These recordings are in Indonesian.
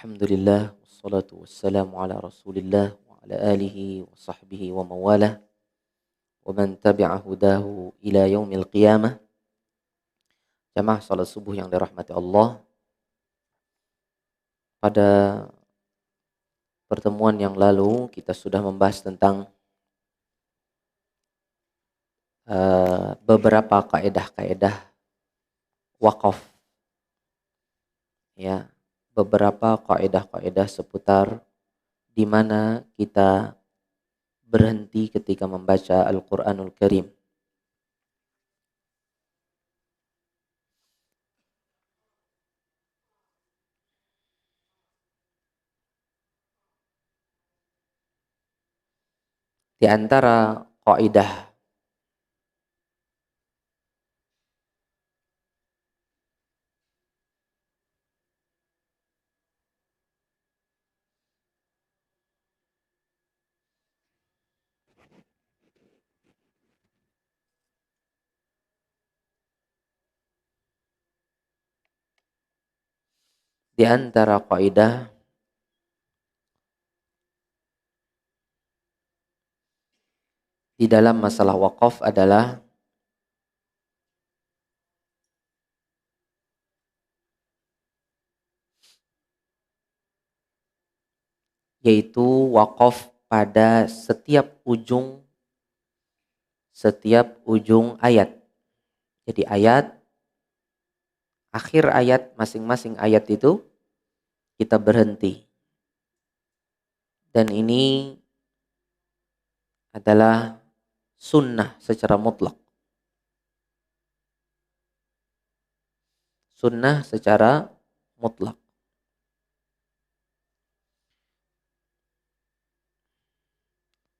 Alhamdulillah, wassalatu wassalamu ala rasulillah wa ala alihi wa sahbihi wa mawalah wa man tabi'a hudahu ila yaumil qiyamah. Jamaah salat subuh yang dirahmati Allah, pada pertemuan yang lalu kita sudah membahas tentang beberapa kaedah-kaedah wakaf, ya, beberapa kaedah-kaedah seputar di mana kita berhenti ketika membaca Al-Quranul Karim. Di antara kaidah di antara kaidah di dalam masalah wakaf adalah yaitu wakaf pada setiap ujung ayat. Jadi akhir ayat masing-masing ayat itu kita berhenti. Dan ini adalah sunnah secara mutlak. Sunnah secara mutlak.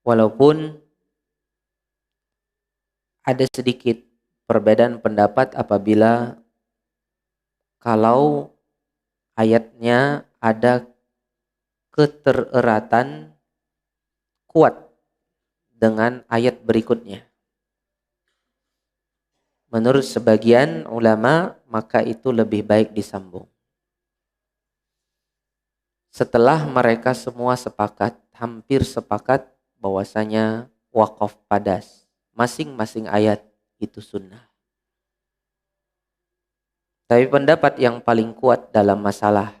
Walaupun ada sedikit perbedaan pendapat apabila kalau ayatnya ada ketereratan kuat dengan ayat berikutnya. Menurut sebagian ulama, maka itu lebih baik disambung. Setelah mereka semua hampir sepakat bahwasanya wakaf pada masing-masing ayat itu sunnah. Tapi pendapat yang paling kuat dalam masalah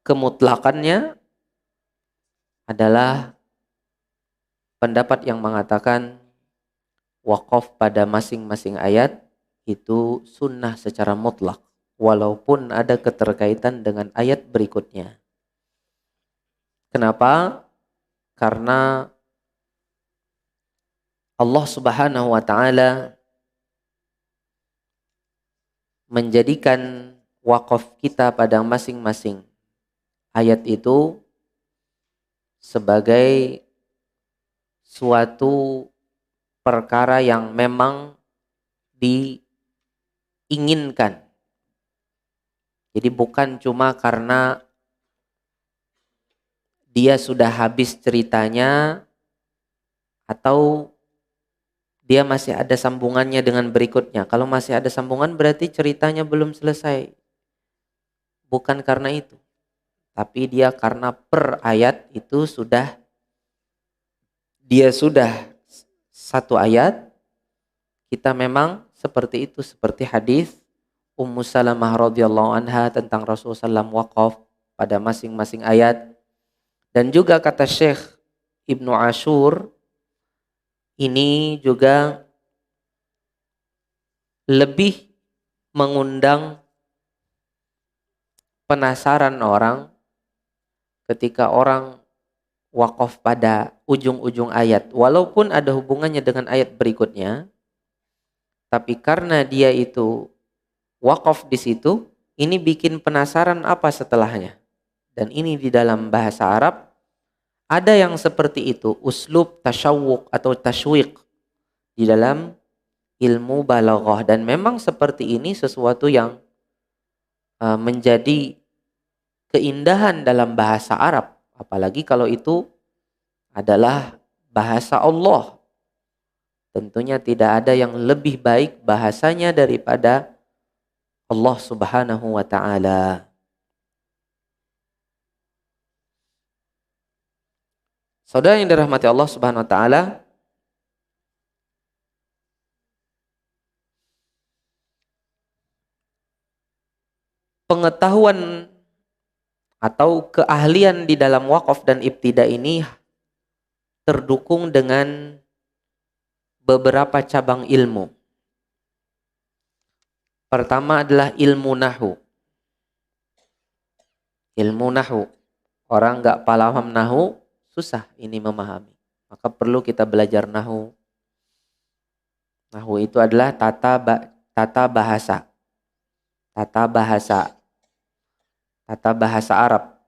kemutlakannya adalah pendapat yang mengatakan wakaf pada masing-masing ayat itu sunnah secara mutlak, walaupun ada keterkaitan dengan ayat berikutnya. Kenapa? Karena Allah Subhanahu wa ta'ala menjadikan wakaf kita pada masing-masing ayat itu sebagai suatu perkara yang memang diinginkan. Jadi bukan cuma karena dia sudah habis ceritanya atau dia masih ada sambungannya dengan berikutnya. Kalau masih ada sambungan berarti ceritanya belum selesai. Bukan karena itu. Tapi dia karena per ayat itu sudah satu ayat. Kita memang seperti itu. Seperti hadis Ummu Salamah radhiyallahu anha tentang Rasulullah SAW wakaf pada masing-masing ayat. Dan juga kata Syekh Ibnu Ashur, ini juga lebih mengundang penasaran orang ketika orang wakaf pada ujung-ujung ayat. Walaupun ada hubungannya dengan ayat berikutnya, tapi karena dia itu wakaf di situ, ini bikin penasaran apa setelahnya. Dan ini di dalam bahasa Arab ada yang seperti itu, uslub tasyawuq atau tashwiq di dalam ilmu balaghah, dan memang seperti ini sesuatu yang menjadi keindahan dalam bahasa Arab, apalagi kalau itu adalah bahasa Allah. Tentunya tidak ada yang lebih baik bahasanya daripada Allah Subhanahu wa ta'ala. Saudara yang dirahmati Allah Subhanahu wa taala, pengetahuan atau keahlian di dalam wakaf dan ibtida ini terdukung dengan beberapa cabang ilmu. Pertama adalah ilmu nahu. Ilmu nahu. Orang nggak paham nahu, susah ini memahami. Maka perlu kita belajar nahu. Nahu itu adalah tata bahasa. Tata bahasa Arab.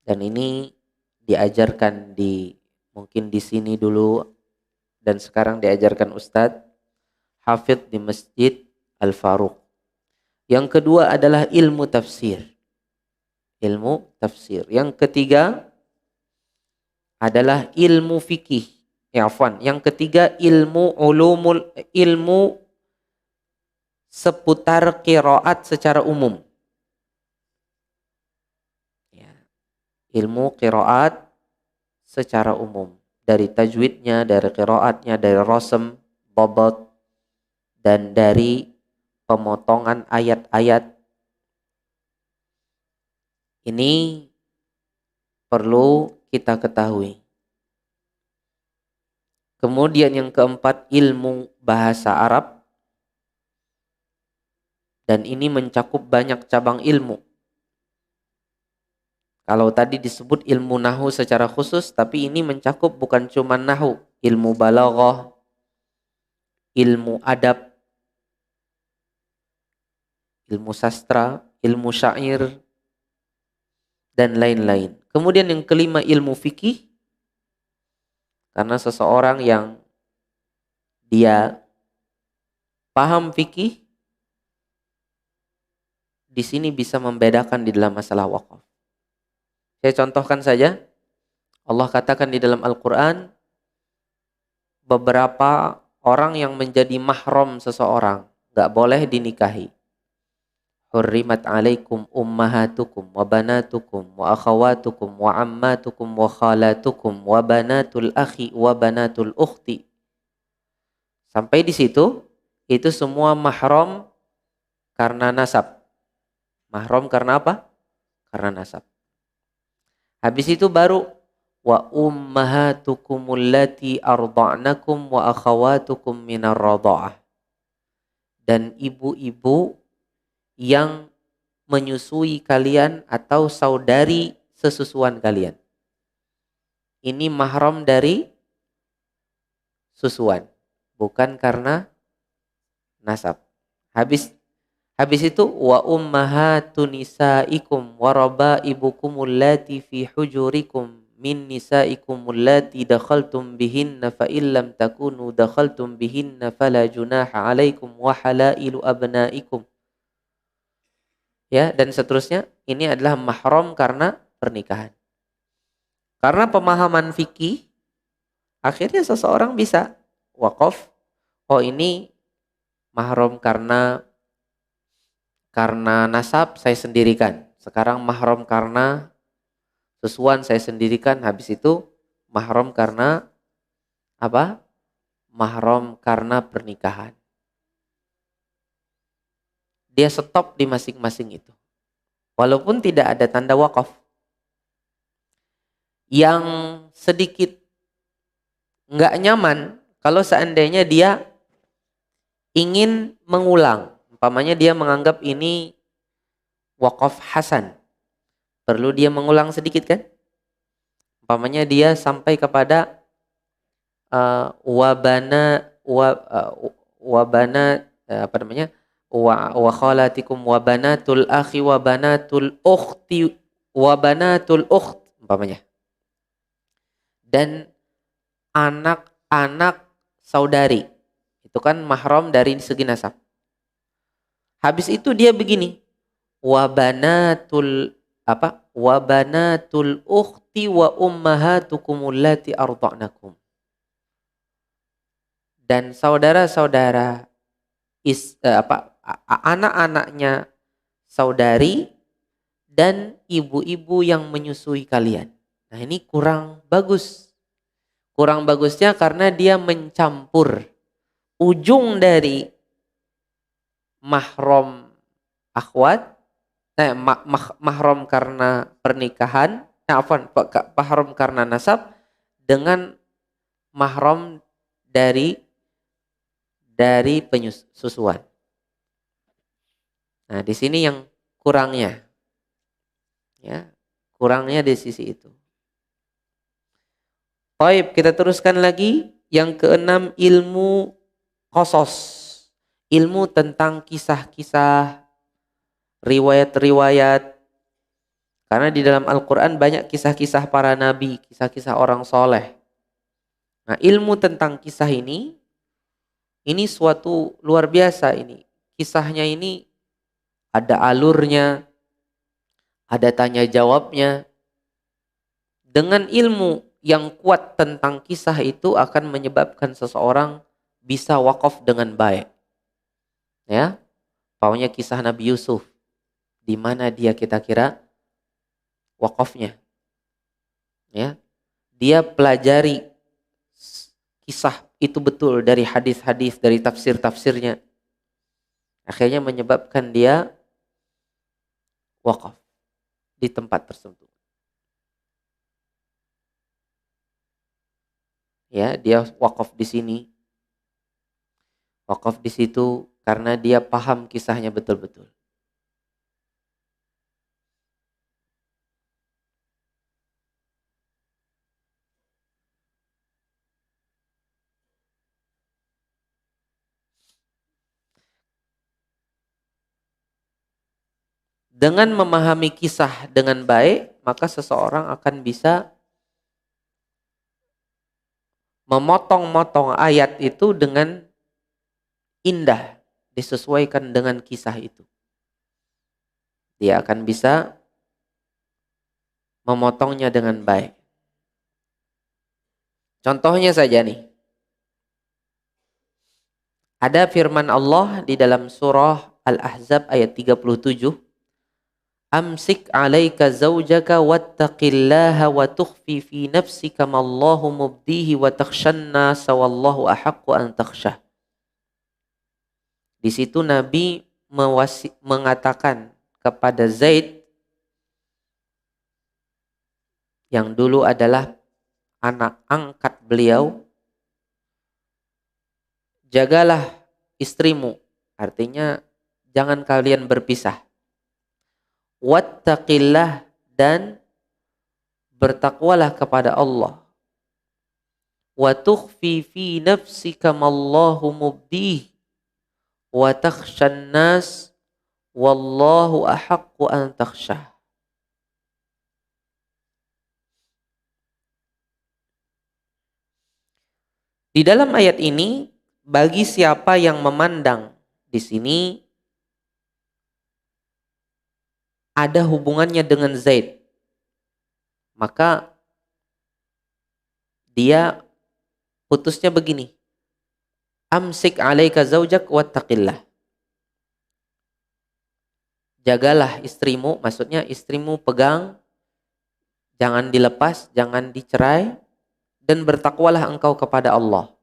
Dan ini diajarkan mungkin di sini dulu dan sekarang diajarkan Ustadz Hafidh di Masjid Al-Faruq. Yang kedua adalah ilmu tafsir. Ilmu tafsir. Yang ketiga adalah ilmu fikih. Yang ketiga ilmu seputar qiraat secara umum. Ilmu qiraat secara umum. Dari tajwidnya, dari qiraatnya, dari rasm, dhabt, dan dari pemotongan ayat-ayat. Ini perlu kita ketahui. Kemudian yang keempat, ilmu bahasa Arab. Dan ini mencakup banyak cabang ilmu. Kalau tadi disebut ilmu nahu secara khusus, tapi ini mencakup bukan cuma nahu, ilmu balaghah, ilmu adab, ilmu sastra, ilmu syair, dan lain-lain. Kemudian yang kelima, ilmu fikih. Karena seseorang yang dia paham fikih, di sini bisa membedakan di dalam masalah wakaf. Saya contohkan saja. Allah katakan di dalam Al-Quran, beberapa orang yang menjadi mahram seseorang gak boleh dinikahi. Hurrimat alaikum ummahatukum wa banatukum wa akhawatukum wa ammatukum wa khalatukum wa banatul akhi wa banatul ukhti. Sampai di situ, itu semua mahram karena nasab. Mahram karena apa? Karena nasab. Habis itu baru wa ummahatukum allati arda'nakum wa akhawatukum minar radha'ah. Dan ibu-ibu yang menyusui kalian atau saudari sesusuan kalian. Ini mahram dari susuan, bukan karena nasab. Habis itu wa ummahatu nisaikum wa rabaibukum allati fi hujurikum min nisaikum allati dakhaltum bihinna fa illam takunu dakhaltum bihinna fala junaha alaikum wa halailu abnaikum. Ya, dan seterusnya. Ini adalah mahram karena pernikahan. Karena pemahaman fikih, akhirnya seseorang bisa wakaf. Oh, ini mahram karena nasab, saya sendirikan. Sekarang mahram karena susuan, saya sendirikan. Habis itu mahram karena apa? Mahram karena pernikahan. Dia stop di masing-masing itu. Walaupun tidak ada tanda wakaf. Yang sedikit nggak nyaman kalau seandainya dia ingin mengulang. Umpamanya dia menganggap ini wakaf hasan. Perlu dia mengulang sedikit kan? Umpamanya dia sampai kepada wa khalatikum wa banatul akhi wa banatul ukhti wa banatul ukht umpamanya. Dan anak-anak saudari. Itu kan mahram dari segi nasab. Habis itu dia begini. Wa banatul ukhti wa ummahatukum allati arda'nakum. Dan saudara-saudara anak-anaknya saudari dan ibu-ibu yang menyusui kalian. Nah ini kurang bagus. Kurang bagusnya karena dia mencampur ujung dari mahram akhwat, mahram karena pernikahan, mahram karena nasab dengan mahram dari penyusuan. Nah, di sini yang kurangnya. Ya, kurangnya di sisi itu. Baik, kita teruskan lagi. Yang keenam, ilmu qasas. Ilmu tentang kisah-kisah, riwayat-riwayat. Karena di dalam Al-Quran banyak kisah-kisah para nabi, kisah-kisah orang soleh. Nah, ilmu tentang kisah ini suatu luar biasa ini. Kisahnya ini ada alurnya, ada tanya jawabnya. Dengan ilmu yang kuat tentang kisah itu akan menyebabkan seseorang bisa wakaf dengan baik. Ya, pokoknya kisah Nabi Yusuf, di mana dia kira-kira wakafnya. Ya, dia pelajari kisah itu betul dari hadis-hadis, dari tafsir-tafsirnya. Akhirnya menyebabkan dia wakaf di tempat tersebut. Ya, dia wakaf di sini, wakaf di situ karena dia paham kisahnya betul-betul. Dengan memahami kisah dengan baik, maka seseorang akan bisa memotong-motong ayat itu dengan indah, disesuaikan dengan kisah itu. Dia akan bisa memotongnya dengan baik. Contohnya saja nih. Ada firman Allah di dalam surah Al-Ahzab ayat 37. Amsik alaika zawjaka wattaqillaha wa tukhfi fi nafsika mallahu mubdihi wa takhshan nasa wallahu ahaqqu an takhshah. Di situ Nabi mengatakan kepada Zaid yang dulu adalah anak angkat beliau, jagalah istrimu, artinya jangan kalian berpisah. Wattaqillah, dan bertakwalah kepada Allah. Wa tukhfi fi nafsika mallahu mubdih wa takhshan nas wallahu ahaqqu an takhshah. Di dalam ayat ini, bagi siapa yang memandang di sini ada hubungannya dengan Zaid, maka dia putusnya begini. Amsik alaika zaujak wattaqillah. Jagalah istrimu, maksudnya istrimu pegang, jangan dilepas, jangan dicerai, dan bertakwalah engkau kepada Allah.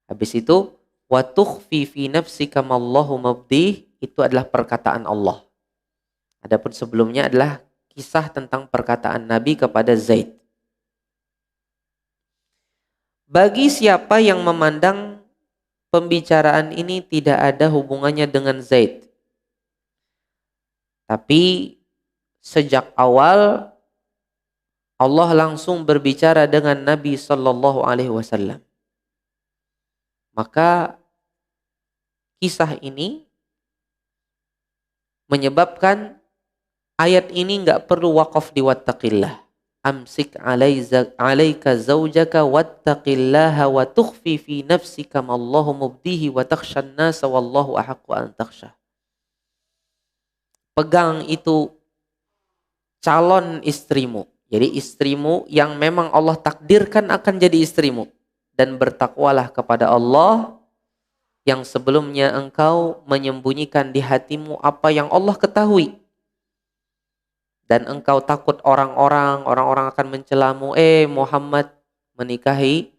Habis itu, wa tukhfi fi nafsika mallahu mubdih, itu adalah perkataan Allah. Adapun sebelumnya adalah kisah tentang perkataan Nabi kepada Zaid. Bagi siapa yang memandang pembicaraan ini tidak ada hubungannya dengan Zaid, tapi sejak awal Allah langsung berbicara dengan Nabi Sallallahu Alaihi Wasallam, maka kisah ini menyebabkan ayat ini nggak perlu wakaf di wattaqillah. Amsik alaika zaujaka wattaqillaha wa tukhfi fi nafsika mallahu mubdihi wa takhshan nasa wallahu ahaqqu an takhshah. Pegang itu calon istrimu. Jadi istrimu yang memang Allah takdirkan akan jadi istrimu. Dan bertakwalah kepada Allah yang sebelumnya engkau menyembunyikan di hatimu apa yang Allah ketahui. dan engkau takut orang-orang akan mencelamu, Muhammad menikahi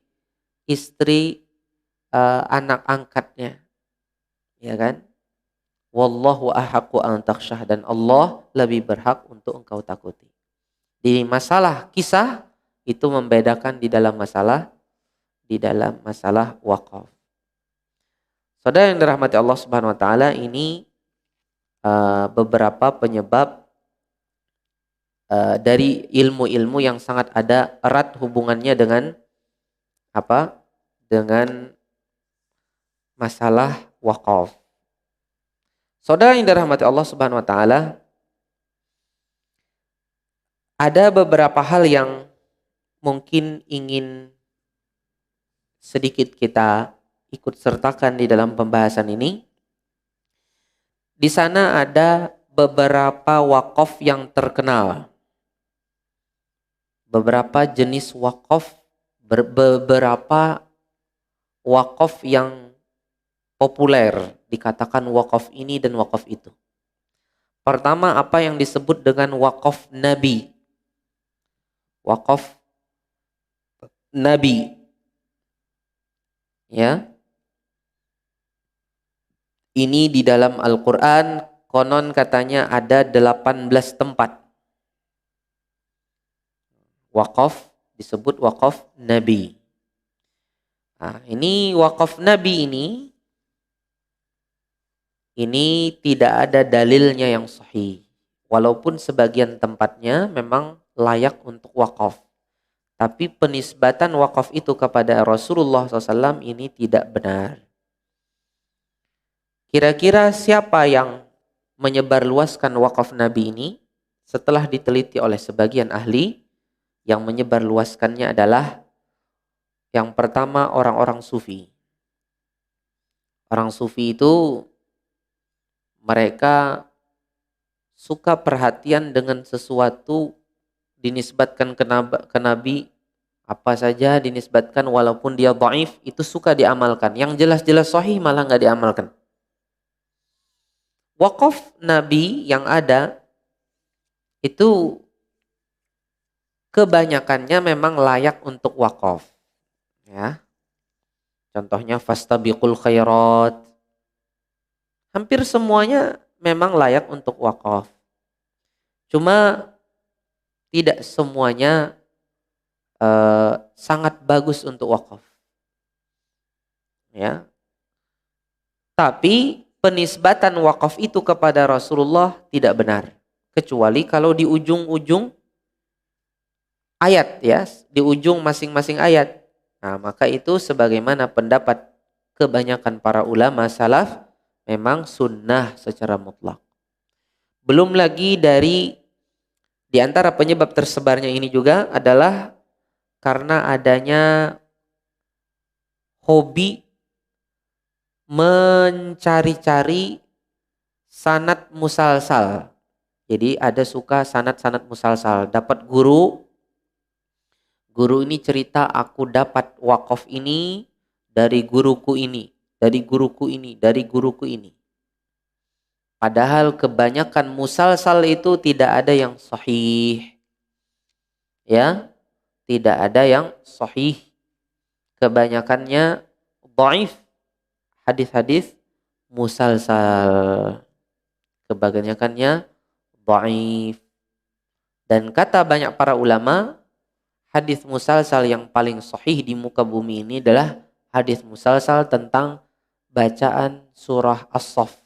istri anak angkatnya, ya kan? Wallahu ahaqqu an takhshah, dan Allah lebih berhak untuk engkau takuti. Di masalah kisah itu membedakan di dalam masalah wakaf. Saudara yang dirahmati Allah Subhanahu wa taala, ini beberapa penyebab dari ilmu-ilmu yang sangat ada erat hubungannya dengan apa? Dengan masalah wakaf. Saudara yang dirahmati Allah Subhanahu wa taala, ada beberapa hal yang mungkin ingin sedikit kita ikut sertakan di dalam pembahasan ini. Di sana ada beberapa wakaf yang terkenal. Beberapa jenis wakaf, beberapa wakaf yang populer, dikatakan wakaf ini dan wakaf itu. Pertama, apa yang disebut dengan wakaf Nabi. Wakaf Nabi. Ya. Ini di dalam Al-Quran konon katanya ada 18 tempat. Wakaf disebut wakaf Nabi. Nah, ini wakaf Nabi ini tidak ada dalilnya yang sahih. Walaupun sebagian tempatnya memang layak untuk wakaf. Tapi penisbatan wakaf itu kepada Rasulullah SAW ini tidak benar. Kira-kira siapa yang menyebarluaskan wakaf Nabi ini? Setelah diteliti oleh sebagian ahli, yang menyebarluaskannya adalah yang pertama orang-orang sufi. Orang sufi itu mereka suka perhatian dengan sesuatu dinisbatkan ke Nabi, apa saja dinisbatkan walaupun dia dhaif, itu suka diamalkan. Yang jelas-jelas sahih malah nggak diamalkan. Wakaf Nabi yang ada itu kebanyakannya memang layak untuk wakaf. Ya. Contohnya fastabiqul khairat. Hampir semuanya memang layak untuk wakaf. Cuma tidak semuanya sangat bagus untuk wakaf. Ya. Tapi penisbatan wakaf itu kepada Rasulullah tidak benar. Kecuali kalau di ujung-ujung ayat, ya, di ujung masing-masing ayat. Nah, maka itu sebagaimana pendapat kebanyakan para ulama salaf, memang sunnah secara mutlak. Belum lagi di antara penyebab tersebarnya ini juga adalah karena adanya hobi mencari-cari sanad musalsal. Jadi ada suka sanad-sanad musalsal. Dapat guru ini cerita, aku dapat wakaf ini dari guruku ini, dari guruku ini, dari guruku ini. Padahal kebanyakan musalsal itu tidak ada yang sahih. Ya, tidak ada yang sahih. Kebanyakannya dhaif. Hadis-hadis musalsal. Kebanyakannya dhaif. Dan kata banyak para ulama, hadis musalsal yang paling sahih di muka bumi ini adalah hadis musalsal tentang bacaan surah As-Saff.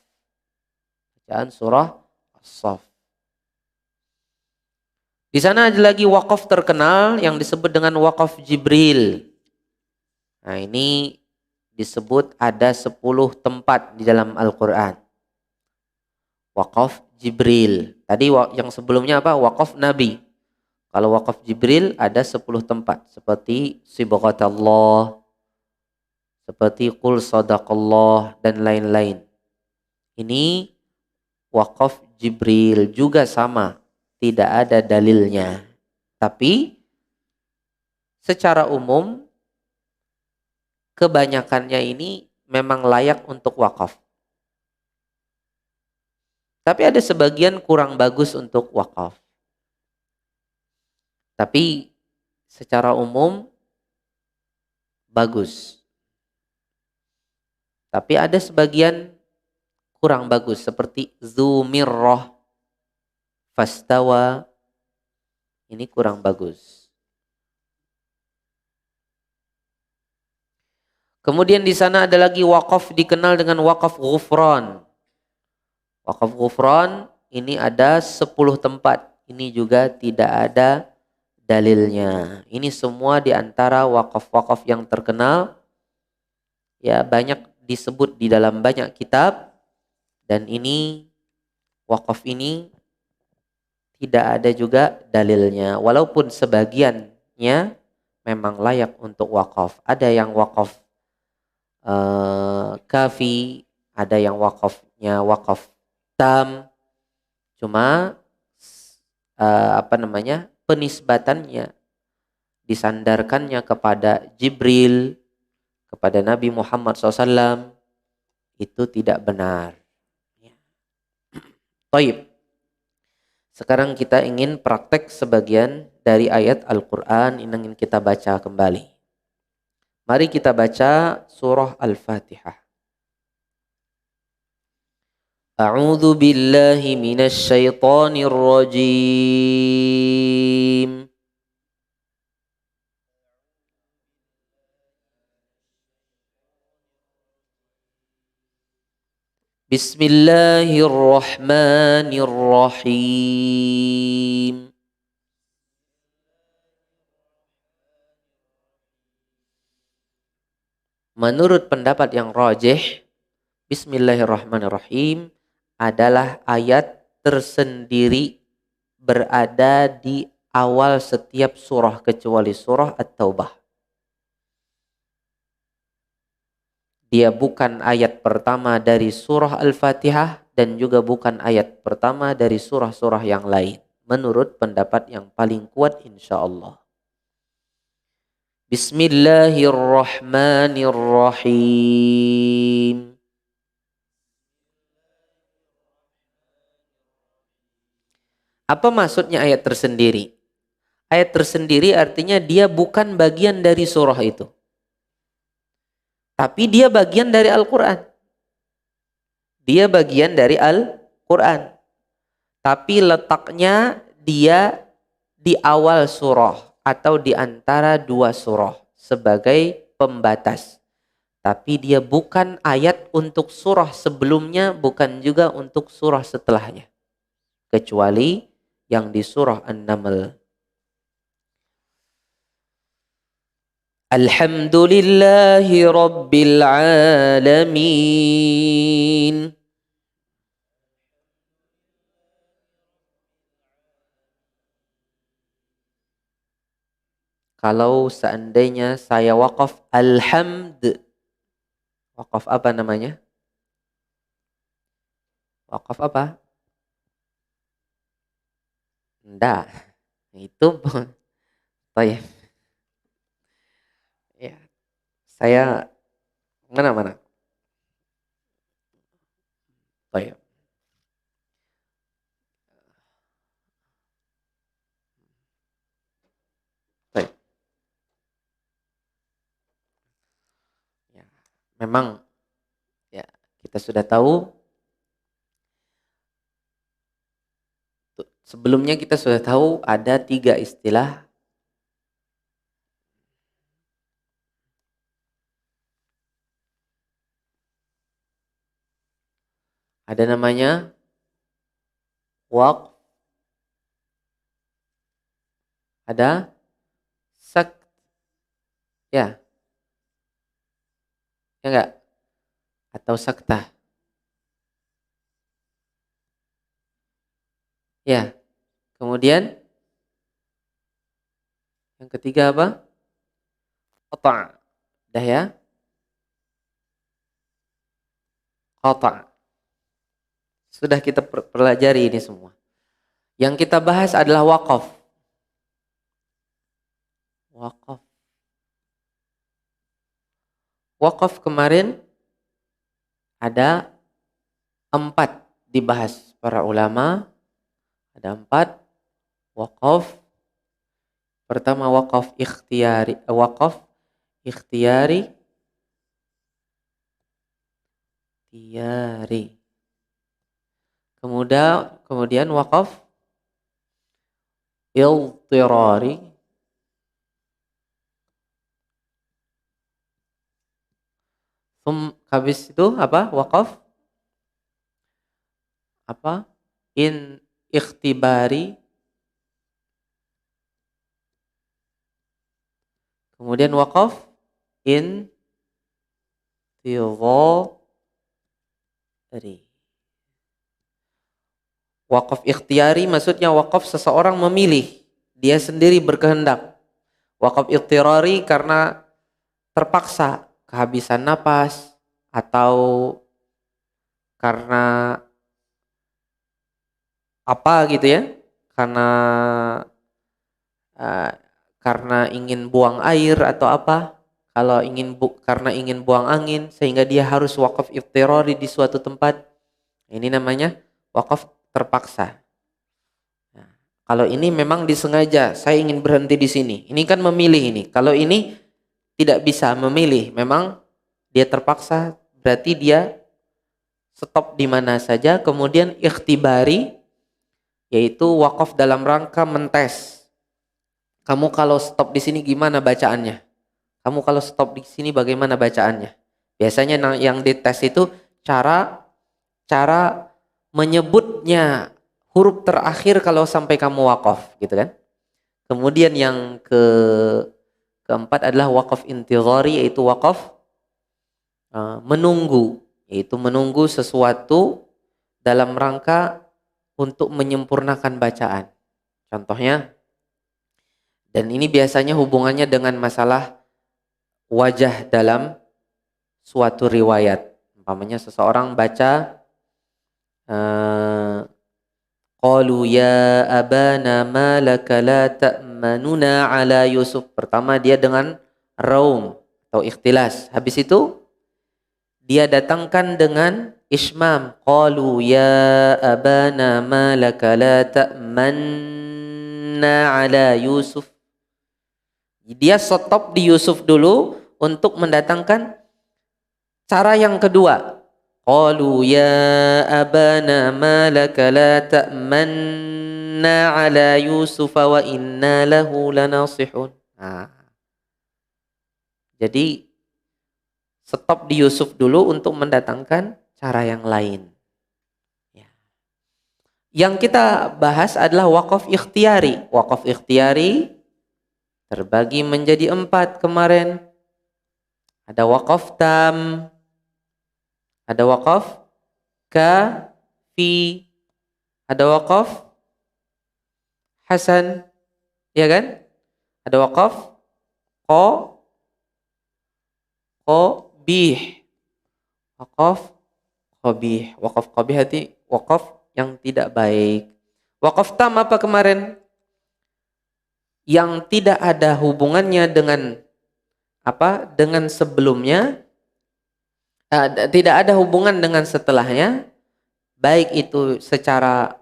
Bacaan surah As-Saff. Di sana ada lagi wakaf terkenal yang disebut dengan wakaf Jibril. Nah, ini disebut ada 10 tempat di dalam Al-Quran. Wakaf Jibril. Tadi yang sebelumnya apa? Wakaf Nabi. Kalau wakaf Jibril ada 10 tempat. Seperti Sibghatallah, seperti Qul Sadaqallah, dan lain-lain. Ini wakaf Jibril juga sama. Tidak ada dalilnya. Tapi secara umum kebanyakannya ini memang layak untuk wakaf. Tapi ada sebagian kurang bagus untuk wakaf. Tapi secara umum bagus. Tapi ada sebagian kurang bagus seperti Zumirroh, Fastawa, ini kurang bagus. Kemudian di sana ada lagi wakaf dikenal dengan wakaf ghufran. Wakaf ghufran ini ada 10 tempat. Ini juga tidak ada dalilnya. Ini semua di antara wakaf-wakaf yang terkenal. Ya, banyak disebut di dalam banyak kitab. Dan ini wakaf ini tidak ada juga dalilnya. Walaupun sebagiannya memang layak untuk wakaf. Ada yang wakaf kafi, ada yang wakafnya wakaf tam. Cuma penisbatannya, disandarkannya kepada Jibril, kepada Nabi Muhammad SAW, itu tidak benar. Taib. Sekarang kita ingin praktek sebagian dari ayat Al-Quran yang ingin kita baca kembali. Mari kita baca surah Al-Fatihah. A'udzu billahi minasy syaithanir rajim. Bismillahirrahmanirrahim. Menurut pendapat yang rajih, Bismillahirrahmanirrahim adalah ayat tersendiri berada di awal setiap surah kecuali surah At-Taubah. Dia bukan ayat pertama dari surah Al-Fatihah dan juga bukan ayat pertama dari surah-surah yang lain. Menurut pendapat yang paling kuat insya Allah. Bismillahirrahmanirrahim. Apa maksudnya ayat tersendiri? Ayat tersendiri artinya dia bukan bagian dari surah itu. Tapi dia bagian dari Al-Quran. Dia bagian dari Al-Quran. Tapi letaknya dia di awal surah atau di antara dua surah sebagai pembatas. Tapi dia bukan ayat untuk surah sebelumnya, bukan juga untuk surah setelahnya. Kecuali yang di surah An-Naml. Alhamdulillahi Rabbil Alamin. Kalau seandainya saya wakaf alhamd. Wakaf apa namanya? Wakaf apa? Enggak. Itu Tayyib. Ya. Saya mana? Tayyib. Tayyib. Ya. Memang ya kita sudah tahu. Sebelumnya kita sudah tahu ada 3 istilah. Ada namanya waqf, ada sakt, ya enggak? Atau saktah. Ya. Kemudian yang ketiga apa? Qata'. Dah ya? Qata'. Sudah kita pelajari ini semua. Yang kita bahas adalah wakaf. Wakaf. Wakaf kemarin ada 4 dibahas para ulama. Ada 4 wakaf Pertama wakaf ikhtiyari, ikhtiyari. Kemudian wakaf iltirari. Habis itu apa? Wakaf apa? Ikhtibari. Kemudian wakaf intidhari. Wakaf ikhtiyari maksudnya wakaf seseorang memilih, dia sendiri berkehendak. Wakaf iltirari karena terpaksa, kehabisan napas, atau karena apa gitu ya, karena ingin buang air atau apa. Kalau karena ingin buang angin sehingga dia harus wakaf iltirari di suatu tempat, ini namanya wakaf terpaksa. Nah, kalau ini memang disengaja, saya ingin berhenti di sini. Ini kan memilih ini. Kalau ini tidak bisa memilih, memang dia terpaksa, berarti dia stop di mana saja. Kemudian ikhtibari, yaitu wakaf dalam rangka mentes. Kamu kalau stop di sini gimana bacaannya? Kamu kalau stop di sini bagaimana bacaannya? Biasanya yang dites itu cara menyebutnya huruf terakhir kalau sampai kamu wakaf, gitu kan? Kemudian yang keempat adalah wakaf intidhari, yaitu wakaf menunggu, yaitu menunggu sesuatu dalam rangka untuk menyempurnakan bacaan. Contohnya, dan ini biasanya hubungannya dengan masalah wajah dalam suatu riwayat. Umpamanya seseorang baca qalu ya abana ma laka la ta'manuna ala Yusuf. Pertama dia dengan raum atau ikhtilas. Habis itu dia datangkan dengan ismam. Qalu ya abana ma laka la ta'manna ala Yusuf. Dia stop di Yusuf dulu untuk mendatangkan cara yang kedua. Qalu ya abana ma laka la ta'manna ala Yusuf wa inna lahu lanasihun. Nah, jadi stop di Yusuf dulu untuk mendatangkan cara yang lain. Ya. Yang kita bahas adalah wakaf ikhtiyari. Wakaf ikhtiyari terbagi menjadi 4 kemarin. Ada wakaf tam, ada wakaf kafi, ada wakaf hasan, ya kan? Ada wakaf qabih. Wakaf qabih. Wakaf qabih hati wakaf yang tidak baik. Wakaf tam apa kemarin? Yang tidak ada hubungannya dengan apa? Dengan sebelumnya. Tidak ada hubungan dengan setelahnya, baik itu secara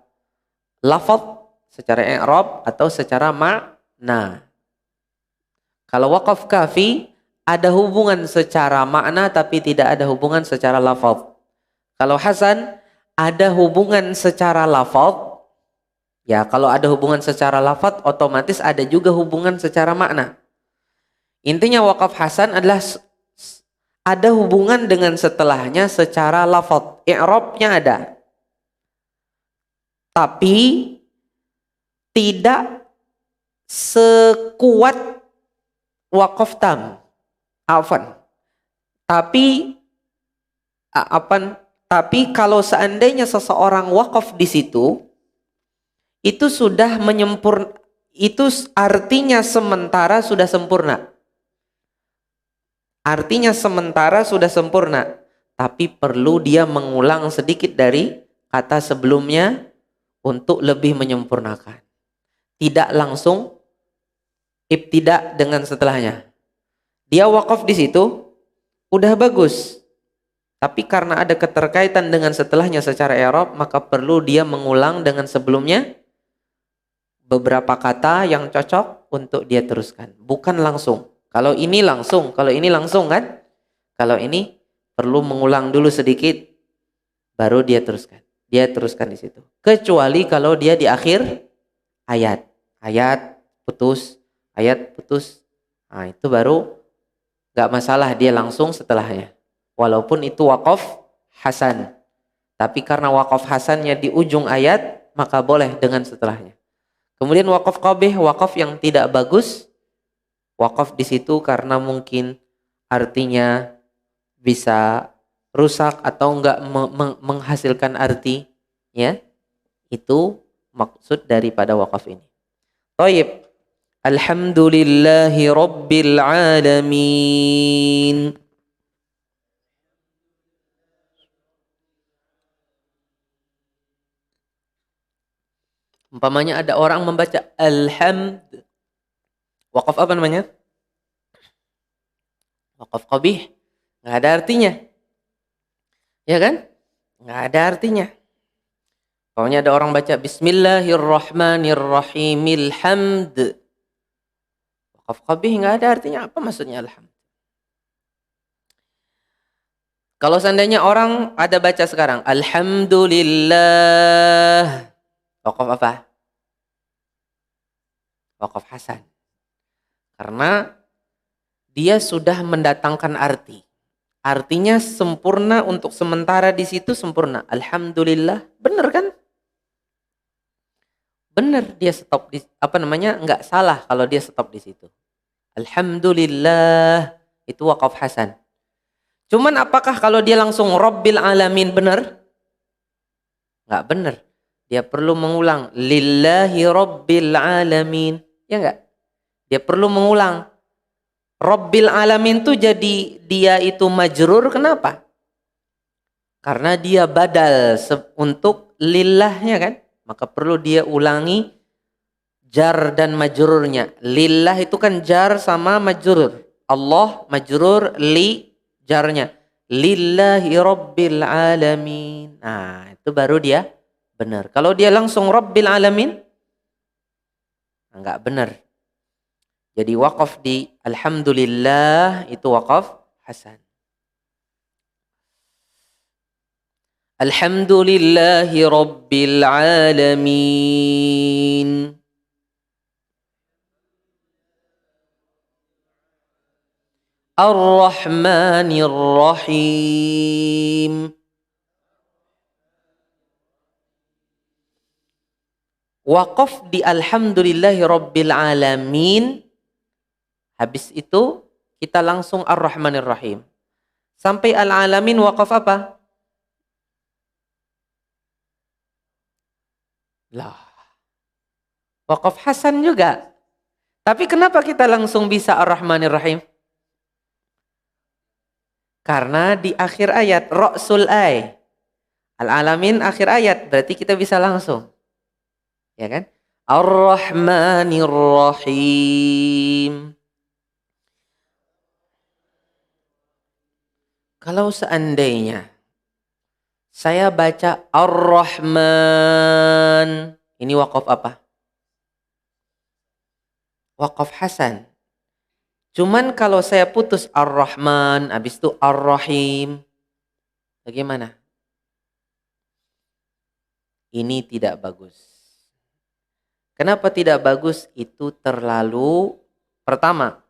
lafadz, secara i'rab, atau secara makna. Kalau wakaf kafi ada hubungan secara makna tapi tidak ada hubungan secara lafadz. Kalau hasan ada hubungan secara lafadz. Ya, kalau ada hubungan secara lafadz otomatis ada juga hubungan secara makna. Intinya wakaf hasan adalah ada hubungan dengan setelahnya secara lafadz, i'rabnya ada. Tapi tidak sekuat wakaf tam. Tapi kalau seandainya seseorang wakaf di situ, itu sudah itu artinya sementara sudah sempurna. Artinya sementara sudah sempurna, tapi perlu dia mengulang sedikit dari kata sebelumnya untuk lebih menyempurnakan. Tidak langsung ibtidak dengan setelahnya. Dia wakaf di situ, udah bagus. Tapi karena ada keterkaitan dengan setelahnya secara i'rab, maka perlu dia mengulang dengan sebelumnya beberapa kata yang cocok untuk dia teruskan. Bukan langsung. Kalau ini langsung kan? Kalau ini perlu mengulang dulu sedikit, baru dia teruskan. Dia teruskan di situ. Kecuali kalau dia di akhir ayat. Ayat putus. Nah, itu baru gak masalah dia langsung setelahnya. Walaupun itu waqaf hasan. Tapi karena waqaf hasannya di ujung ayat, maka boleh dengan setelahnya. Kemudian waqaf qabih, waqaf yang tidak bagus. Waqaf di situ karena mungkin artinya bisa rusak atau enggak menghasilkan arti, ya. Itu maksud daripada waqaf ini. Thayyib. Alhamdulillahi rabbil alamin. Umpamanya ada orang membaca waqaf apa namanya? Waqaf qabih. Nggak ada artinya. Ya kan? Nggak ada artinya. Pokoknya ada orang baca Bismillahirrahmanirrahim hamd. Waqaf qabih nggak ada artinya. Apa maksudnya alhamd? Kalau seandainya orang ada baca sekarang Alhamdulillah. Waqaf apa? Waqaf hasan. Karena dia sudah mendatangkan arti. Artinya sempurna untuk sementara di situ sempurna. Alhamdulillah. Benar kan? Benar dia stop di enggak salah kalau dia stop di situ. Alhamdulillah itu waqaf hasan. Cuman apakah kalau dia langsung Rabbil alamin benar? Enggak benar. Dia perlu mengulang lillahi rabbil alamin. Ya enggak? Dia perlu mengulang. Rabbil alamin tuh jadi dia itu majrur kenapa? Karena dia badal untuk lillahnya kan? Maka perlu dia ulangi jar dan majrurnya. Lillah itu kan jar sama majrur. Allah majrur li jarnya. Lillahi rabbil alamin. Nah, itu baru dia benar. Kalau dia langsung rabbil alamin, enggak benar. Jadi waqaf di alhamdulillah itu waqaf hasan. Alhamdulillahi rabbil alamin. Ar-Rahmanir Rahim. Waqaf di alhamdulillahi rabbil alamin. Habis itu kita langsung Ar-Rahmanir Rahim. Sampai al-alamin waqaf apa? Lah. Waqaf hasan juga. Tapi kenapa kita langsung bisa Ar-Rahmanir Rahim? Karena di akhir ayat Ra'sul ay. Al-alamin akhir ayat, berarti kita bisa langsung. Ya kan? Ar-Rahmanir Rahim. Kalau seandainya saya baca Ar-Rahman, ini waqaf apa? Waqaf hasan. Cuman kalau saya putus Ar-Rahman, habis itu Ar-Rahim, bagaimana? Ini tidak bagus. Kenapa tidak bagus? Itu terlalu, pertama,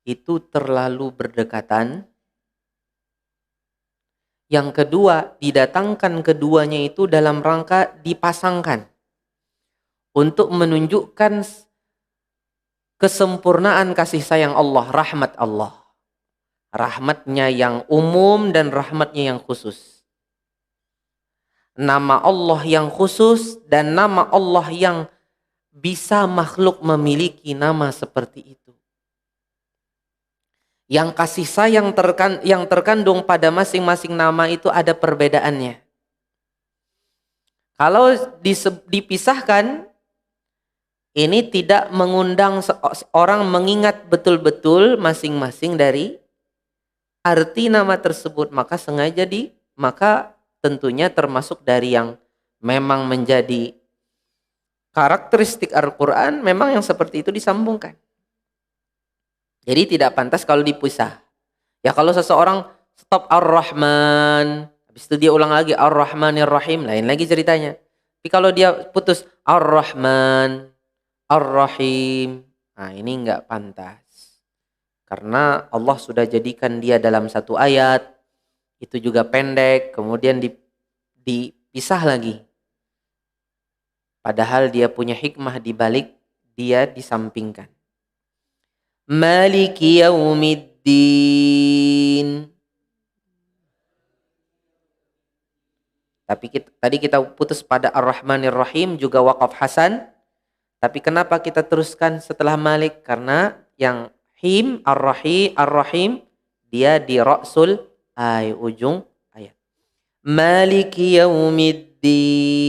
itu terlalu berdekatan. Yang kedua, didatangkan keduanya itu dalam rangka dipasangkan. Untuk menunjukkan kesempurnaan kasih sayang Allah, rahmat Allah. Rahmatnya yang umum dan rahmatnya yang khusus. Nama Allah yang khusus dan nama Allah yang bisa makhluk memiliki nama seperti itu. Yang kasih sayang yang terkandung pada masing-masing nama itu ada perbedaannya. Kalau dipisahkan, ini tidak mengundang seorang mengingat betul-betul masing-masing dari arti nama tersebut. Maka maka tentunya termasuk dari yang memang menjadi karakteristik Al-Quran memang yang seperti itu disambungkan. Jadi tidak pantas kalau dipisah. Ya kalau seseorang stop Ar-Rahman, habis itu dia ulang lagi Ar-Rahmanir Rahim, lain lagi ceritanya. Tapi kalau dia putus Ar-Rahman, Ar-Rahim, nah ini enggak pantas. Karena Allah sudah jadikan dia dalam satu ayat, itu juga pendek, kemudian dipisah lagi. Padahal dia punya hikmah di balik dia disampingkan. Maliki yaumiddin. Tapi tadi kita putus pada Ar-Rahmanir Rahim juga waqaf hasan. Tapi kenapa kita teruskan setelah Malik? Karena yang Him, Ar-Rahim dia di Ra'sul ujung ayat. Maliki yaumiddin.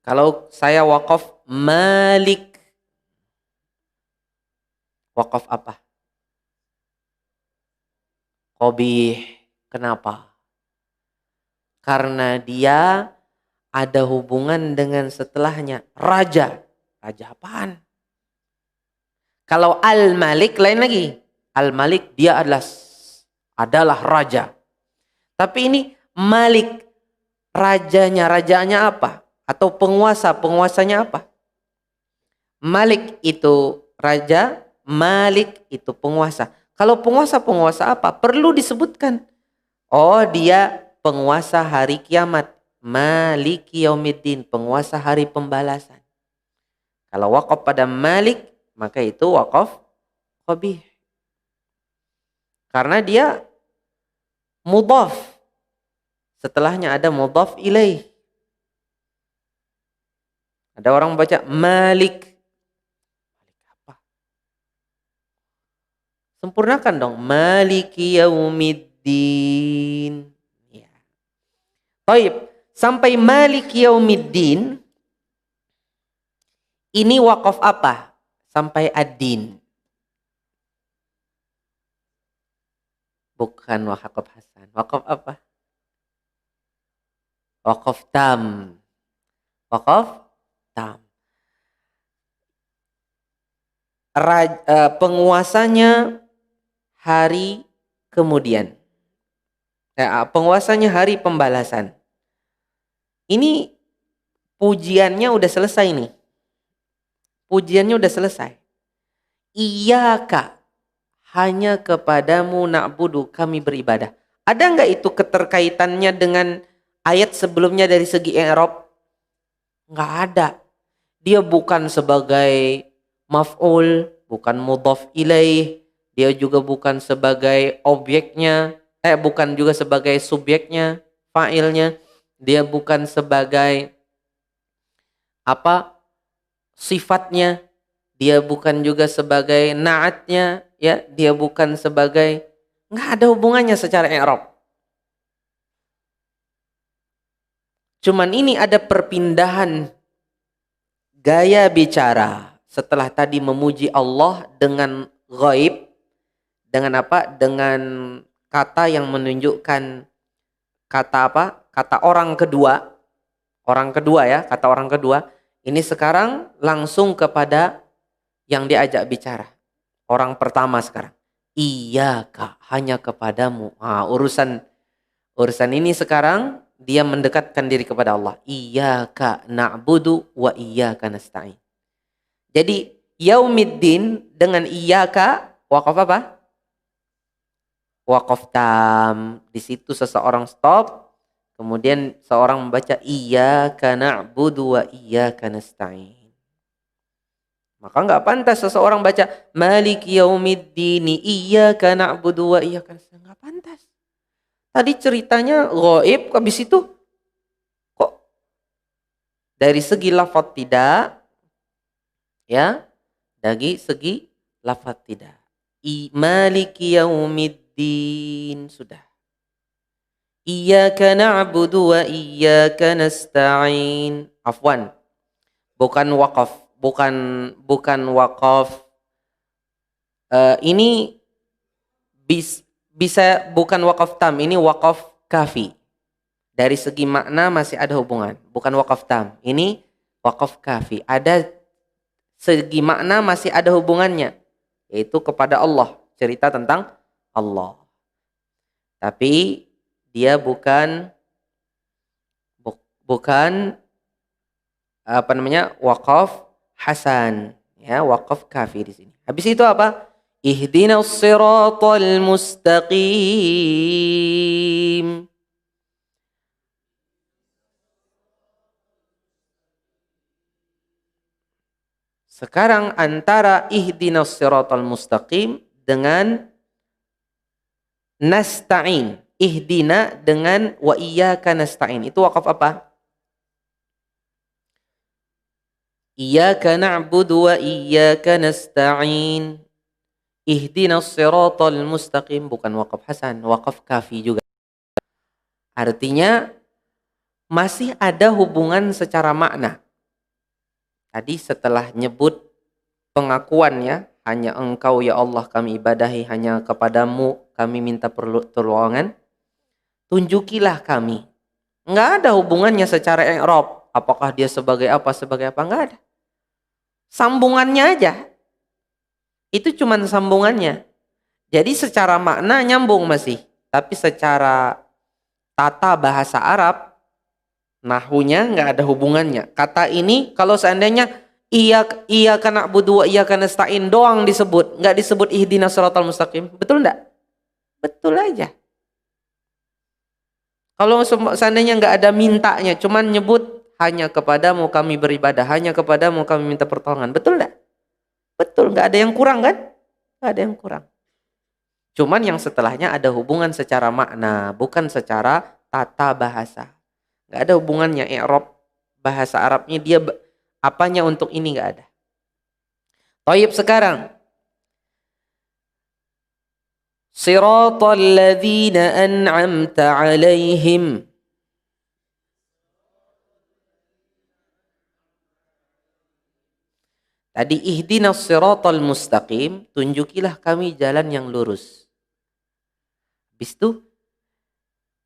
Kalau saya waqaf Malik, waqaf apa? Qabih. Kenapa? Karena dia ada hubungan dengan setelahnya. Raja. Raja apaan? Kalau Al-Malik lain lagi. Al-Malik dia adalah raja. Tapi ini Malik. Rajanya apa? Atau penguasanya apa? Malik itu raja, Malik itu penguasa. Kalau penguasa apa? Perlu disebutkan. Oh, dia penguasa hari kiamat. Maliki yaumiddin, penguasa hari pembalasan. Kalau waqaf pada Malik, maka itu waqaf qabih. Karena dia mudhaf. Setelahnya ada mudhaf ilaih. Ada orang baca Malik. Malik apa? Sempurnakan dong. Maliki yaumiddin. Ya. Baik, sampai Maliki yaumiddin. Ini waqaf apa? Sampai ad-din. Bukan waqaf hasan. Waqaf apa? Waqaf tam. Waqaf tam. Penguasanya hari kemudian. Penguasanya hari pembalasan. Ini pujiannya udah selesai nih. Pujiannya udah selesai. Iyyaka, hanya kepadamu na'budu, kami beribadah. Ada nggak itu keterkaitannya dengan ayat sebelumnya dari segi i'rab? Nggak ada. Dia bukan sebagai maf'ul, bukan mudhaf ilaih, dia juga bukan sebagai objeknya, bukan juga sebagai subjeknya, fa'ilnya, dia bukan sebagai sifatnya, dia bukan juga sebagai na'atnya, ya, dia bukan sebagai, nggak ada hubungannya secara i'rab. Cuman ini ada perpindahan gaya bicara. Setelah tadi memuji Allah dengan ghaib, dengan apa? Dengan kata yang menunjukkan kata apa? Kata orang kedua. Orang kedua ya, kata orang kedua. Ini sekarang langsung kepada yang diajak bicara. Orang pertama sekarang. Iyyaka, hanya kepadamu. Urusan ini sekarang dia mendekatkan diri kepada Allah. Iyyaka na'budu wa iyyaka nasta'in. Jadi yaumiddin dengan iyyaka waqaf apa? Waqaf tam. Di situ seseorang stop, kemudian seorang membaca iyyaka na'budu wa iyyaka nasta'in. Maka enggak pantas seseorang baca maliki yaumiddin iyyaka na'budu wa iyyaka nasta'in. Enggak pantas. Tadi ceritanya ghaib, habis itu kok dari segi lafaz tidak, ya, dari segi lafaz tidak. Maliki yaumiddin, sudah. Iyyaka na'budu wa iyyaka nasta'in. Afwan. Bukan waqaf, bukan waqaf. Ini bisa bukan waqaf tam, ini waqaf kafi. Dari segi makna masih ada hubungan, bukan wakaf tam. Ini wakaf kafi. Ada segi makna masih ada hubungannya, yaitu kepada Allah, cerita tentang Allah. Tapi dia bukan wakaf hasan, ya, wakaf kafi di sini. Habis itu apa? Ihdinas siratal mustaqim. Sekarang antara ihdinas siratal mustaqim dengan nasta'in. Ihdina dengan wa iyyaka nasta'in. Itu wakaf apa? Iyyaka na'budu wa iyyaka nasta'in. Ihdinas siratal mustaqim. Bukan wakaf hasan, wakaf kafi juga. Artinya masih ada hubungan secara makna. Tadi setelah nyebut pengakuannya, hanya Engkau ya Allah kami ibadahi, hanya kepadamu kami minta pertolongan, tunjukilah kami. Nggak ada hubungannya secara i'rab. Apakah dia sebagai apa, nggak ada. Sambungannya aja. Itu cuman sambungannya. Jadi secara makna nyambung masih. Tapi secara tata bahasa Arab, nahunya nggak ada hubungannya. Kata ini kalau seandainya iyyaka na'budu wa iyyaka nasta'in doang disebut, nggak disebut ihdinas siratal mustaqim, betul enggak? Betul aja. Kalau seandainya nggak ada mintanya, cuman nyebut hanya kepadamu kami beribadah, hanya kepadamu kami minta pertolongan, betul enggak? Betul, nggak ada yang kurang kan? Nggak ada yang kurang. Cuman yang setelahnya ada hubungan secara makna, bukan secara tata bahasa. Nggak ada hubungannya i'rab bahasa Arabnya, dia apanya untuk ini nggak ada. Thayyib, sekarang siratal ladzina an'amta 'alaihim. Tadi ihdinas siratal mustaqim, tunjukilah kami jalan yang lurus. Habis itu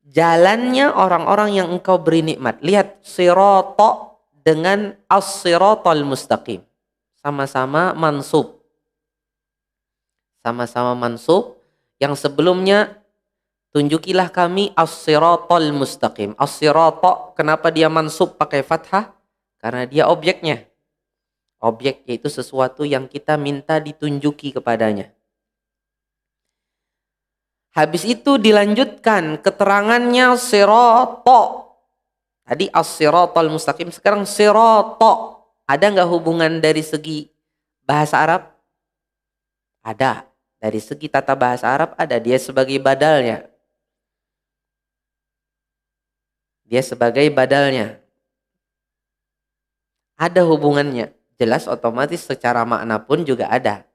jalannya orang-orang yang engkau beri nikmat. Lihat sirata dengan as-siratal mustaqim. Sama-sama mansub. Sama-sama mansub. Yang sebelumnya tunjukilah kami as-siratal mustaqim. As-sirata kenapa dia mansub pakai fathah? Karena dia objeknya. Objek yaitu sesuatu yang kita minta ditunjuki kepadanya. Habis itu dilanjutkan keterangannya sirata. Tadi as-siratal mustaqim, sekarang sirata. Ada nggak hubungan dari segi bahasa Arab? Ada. Dari segi tata bahasa Arab ada. Dia sebagai badalnya. Dia sebagai badalnya. Ada hubungannya. Jelas otomatis secara makna pun juga ada.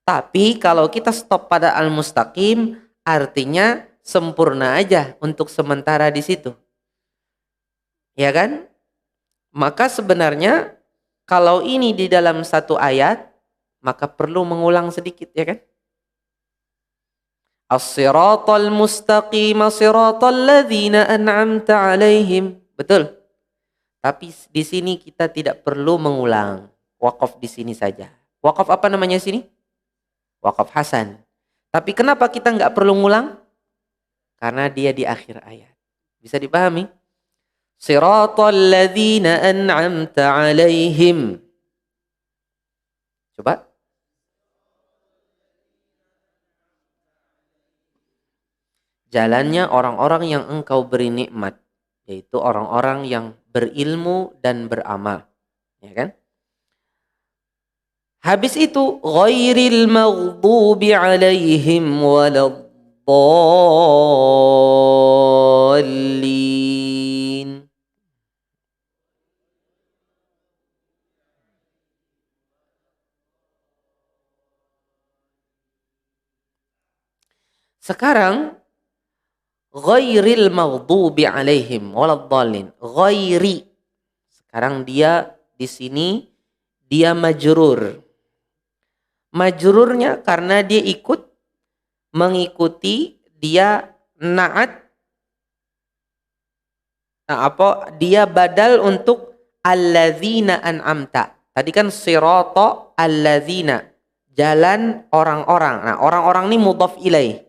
Tapi kalau kita stop pada al-mustaqim, artinya sempurna aja untuk sementara di situ. Ya kan? Maka sebenarnya kalau ini di dalam satu ayat, maka perlu mengulang sedikit, ya kan? As-siratal mustaqim siratal ladzina an'amta 'alaihim. Betul. Tapi di sini kita tidak perlu mengulang. Wakaf di sini saja. Wakaf apa namanya sini? Wakaf hasan. Tapi kenapa kita nggak perlu ngulang? Karena dia di akhir ayat. Bisa dipahami? Siratal ladzina an'amta 'alaihim. Coba. Jalannya orang-orang yang engkau beri nikmat, yaitu orang-orang yang berilmu dan beramal. Ya kan? Habis itu ghairil maghdubi 'alaihim waladdallin. Sekarang ghairil maghdubi 'alaihim waladdallin. Ghairi. Sekarang dia di sini dia majrur. Majrurnya karena dia ikut mengikuti, dia naat Dia badal untuk alladzina an'amta. Tadi kan sirata alladzina, jalan orang-orang. Nah, orang-orang ini mudhaf ilaih.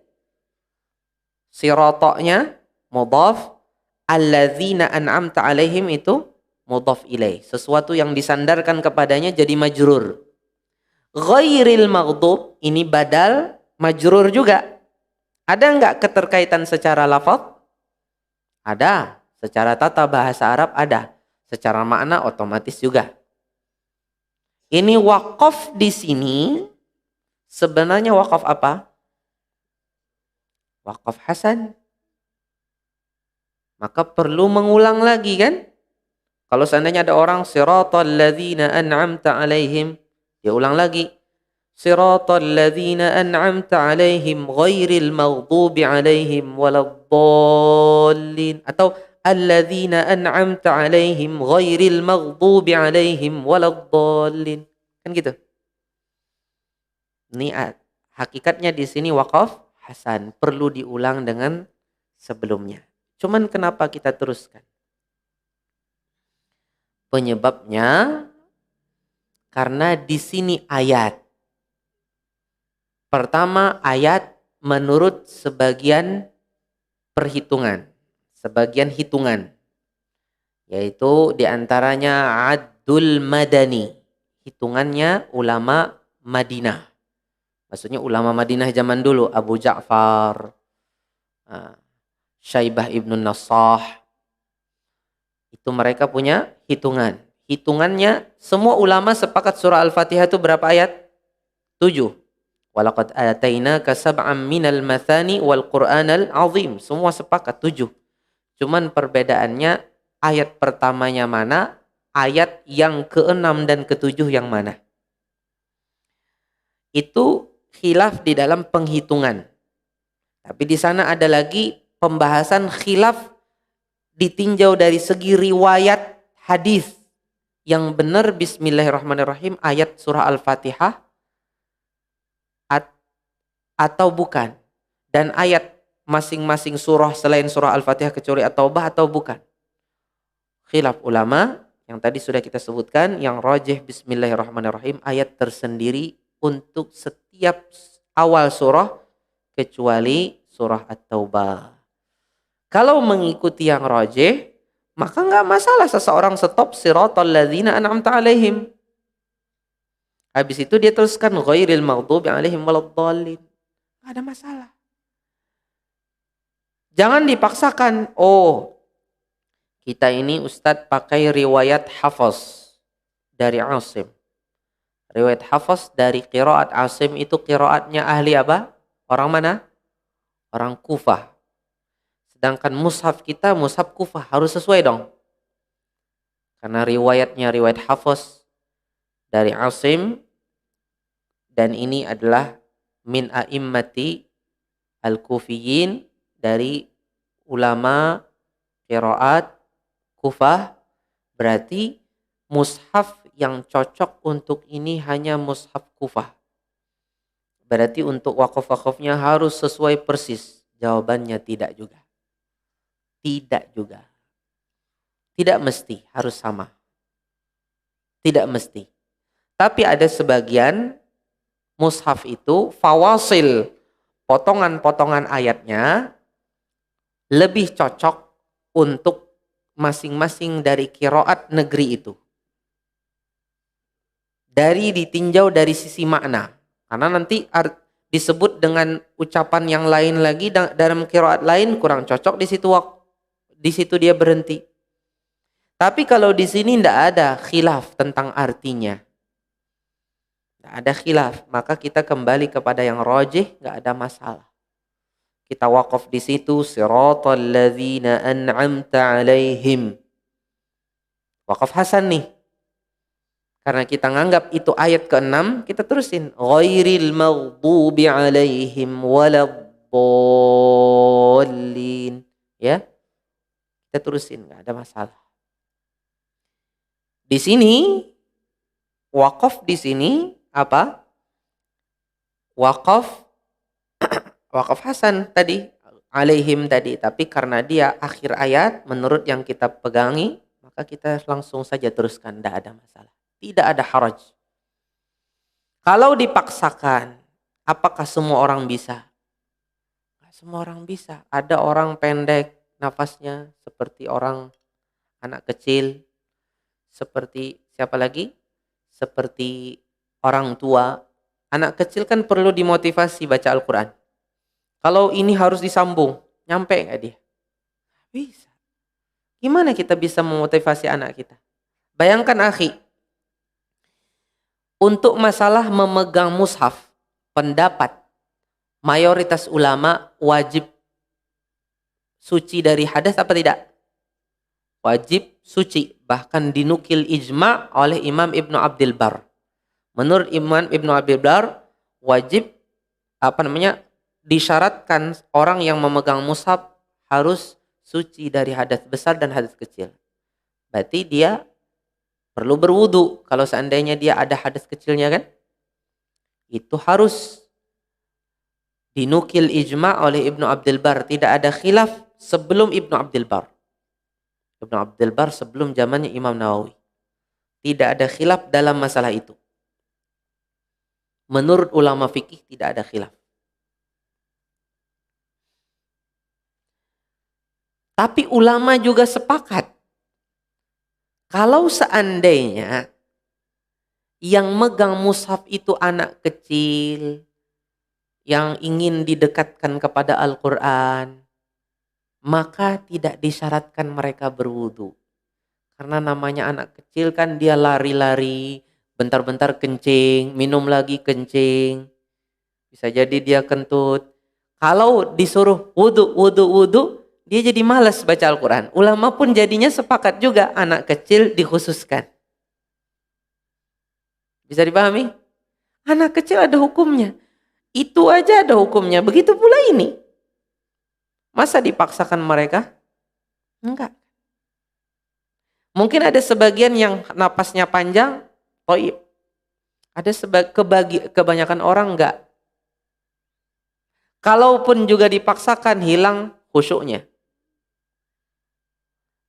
Siratanya mudhaf, alladzina an'amta alaihim itu mudhaf ilaih. Sesuatu yang disandarkan kepadanya jadi majrur. Ghairil maghdub ini badal majrur juga. Ada enggak keterkaitan secara lafaz? Ada. Secara tata bahasa Arab ada. Secara makna otomatis juga. Ini waqaf di sini sebenarnya waqaf apa? Waqaf hasan. Maka perlu mengulang lagi kan? Kalau seandainya ada orang siratal ladzina an'amta alaihim, dia ulang lagi. Siratal ladzina an'amta alaihim ghairil maghdubi alaihim waladdallin, atau alladzina an'amta alaihim ghairil maghdubi alaihim waladdallin. Kan gitu. Ini hakikatnya di sini waqaf hasan, perlu diulang dengan sebelumnya. Cuman kenapa kita teruskan? Penyebabnya karena di sini ayat. Pertama, ayat menurut sebagian perhitungan, sebagian hitungan, yaitu diantaranya Addul Madani, hitungannya ulama Madinah. Maksudnya ulama Madinah zaman dulu, Abu Ja'far, Syaibah ibn Nassah, itu mereka punya hitungan. Hitungannya semua ulama sepakat surah Al-Fatihah itu berapa ayat? 7. Walaqad atainaka sab'am minal mathani wal Qur'anal azim. Semua sepakat 7. Cuman perbedaannya ayat pertamanya mana, ayat yang ke-6 dan ke-7 yang mana. Itu khilaf di dalam penghitungan. Tapi di sana ada lagi pembahasan khilaf ditinjau dari segi riwayat hadis. Yang benar bismillahirrahmanirrahim ayat surah Al-Fatihah atau bukan. Dan ayat masing-masing surah selain surah Al-Fatihah kecuali At-Taubah atau bukan. Khilaf ulama yang tadi sudah kita sebutkan, yang rajih bismillahirrahmanirrahim ayat tersendiri untuk setiap awal surah kecuali surah At-Taubah. Kalau mengikuti yang rajih, maka enggak masalah seseorang stop siratal ladzina an'amta alaihim. Habis itu dia teruskan ghairil maghdubi alaihim waladdallin. Enggak ada masalah. Jangan dipaksakan. Oh, kita ini Ustadz pakai riwayat Hafaz dari Asim. Riwayat Hafaz dari qiraat Asim itu qiraatnya ahli apa? Orang mana? Orang Kufah. Sedangkan mushaf kita mushaf Kufah, harus sesuai dong. Karena riwayatnya riwayat Hafaz dari Asim, dan ini adalah min a'immati al-Kufiyin, dari ulama qiraat Kufah, berarti mushaf yang cocok untuk ini hanya mushaf Kufah. Berarti untuk waqaf-waqafnya harus sesuai persis. Jawabannya tidak juga. Tidak juga. Tidak mesti harus sama. Tidak mesti. Tapi ada sebagian mushaf itu fawasil, potongan-potongan ayatnya lebih cocok untuk masing-masing dari qiraat negeri itu. Dari ditinjau dari sisi makna. Karena nanti disebut dengan ucapan yang lain lagi dalam qiraat lain kurang cocok, di situ dia berhenti. Tapi kalau di sini tidak ada khilaf tentang artinya, tidak ada khilaf, maka kita kembali kepada yang rajih, nggak ada masalah. Kita waqaf di situ siratal ladzina an'amta alaihim. Waqaf hasan nih. Karena kita nganggap itu ayat ke-6, kita terusin ghairil maghdubi alaihim waladdallin. Ya. Kita terusin, nggak ada masalah. Di sini waqaf di sini apa? Waqaf hasan tadi alaihim tadi, tapi karena dia akhir ayat menurut yang kita pegangi, maka kita langsung saja teruskan, tidak ada masalah, tidak ada haraj. Kalau dipaksakan, apakah semua orang bisa? Nggak semua orang bisa. Ada orang pendek nafasnya seperti orang anak kecil, seperti siapa lagi? Seperti orang tua. Anak kecil kan perlu dimotivasi baca Al-Quran. Kalau ini harus disambung, nyampe nggak dia? Bisa. Gimana kita bisa memotivasi anak kita? Bayangkan akhi, untuk masalah memegang mushaf, pendapat mayoritas ulama wajib suci dari hadas apa tidak? Wajib suci. Bahkan dinukil ijma' oleh Imam Ibnu Abdul Bar. Menurut Imam Ibnu Abdul Bar, wajib disyaratkan orang yang memegang mushaf harus suci dari hadas besar dan hadas kecil. Berarti dia perlu berwudu. Kalau seandainya dia ada hadas kecilnya kan, itu harus dinukil ijma' oleh Ibnu Abdul Bar. Tidak ada khilaf sebelum Ibnu Abdul Bar. Ibnu Abdul Bar sebelum zamannya Imam Nawawi. Tidak ada khilaf dalam masalah itu. Menurut ulama fikih tidak ada khilaf. Tapi ulama juga sepakat. Kalau seandainya yang megang mushaf itu anak kecil, yang ingin didekatkan kepada Al-Quran, maka tidak disyaratkan mereka berwudu. Karena namanya anak kecil kan dia lari-lari, bentar-bentar kencing, minum lagi kencing. Bisa jadi dia kentut. Kalau disuruh wudu, dia jadi malas baca Al-Quran. Ulama pun jadinya sepakat juga anak kecil dikhususkan. Bisa dipahami? Anak kecil ada hukumnya. Itu aja ada hukumnya. Begitu pula ini. Masa dipaksakan mereka? Enggak. Mungkin ada sebagian yang napasnya panjang, toib. Ada kebanyakan orang enggak. Kalaupun juga dipaksakan, hilang khusyuknya.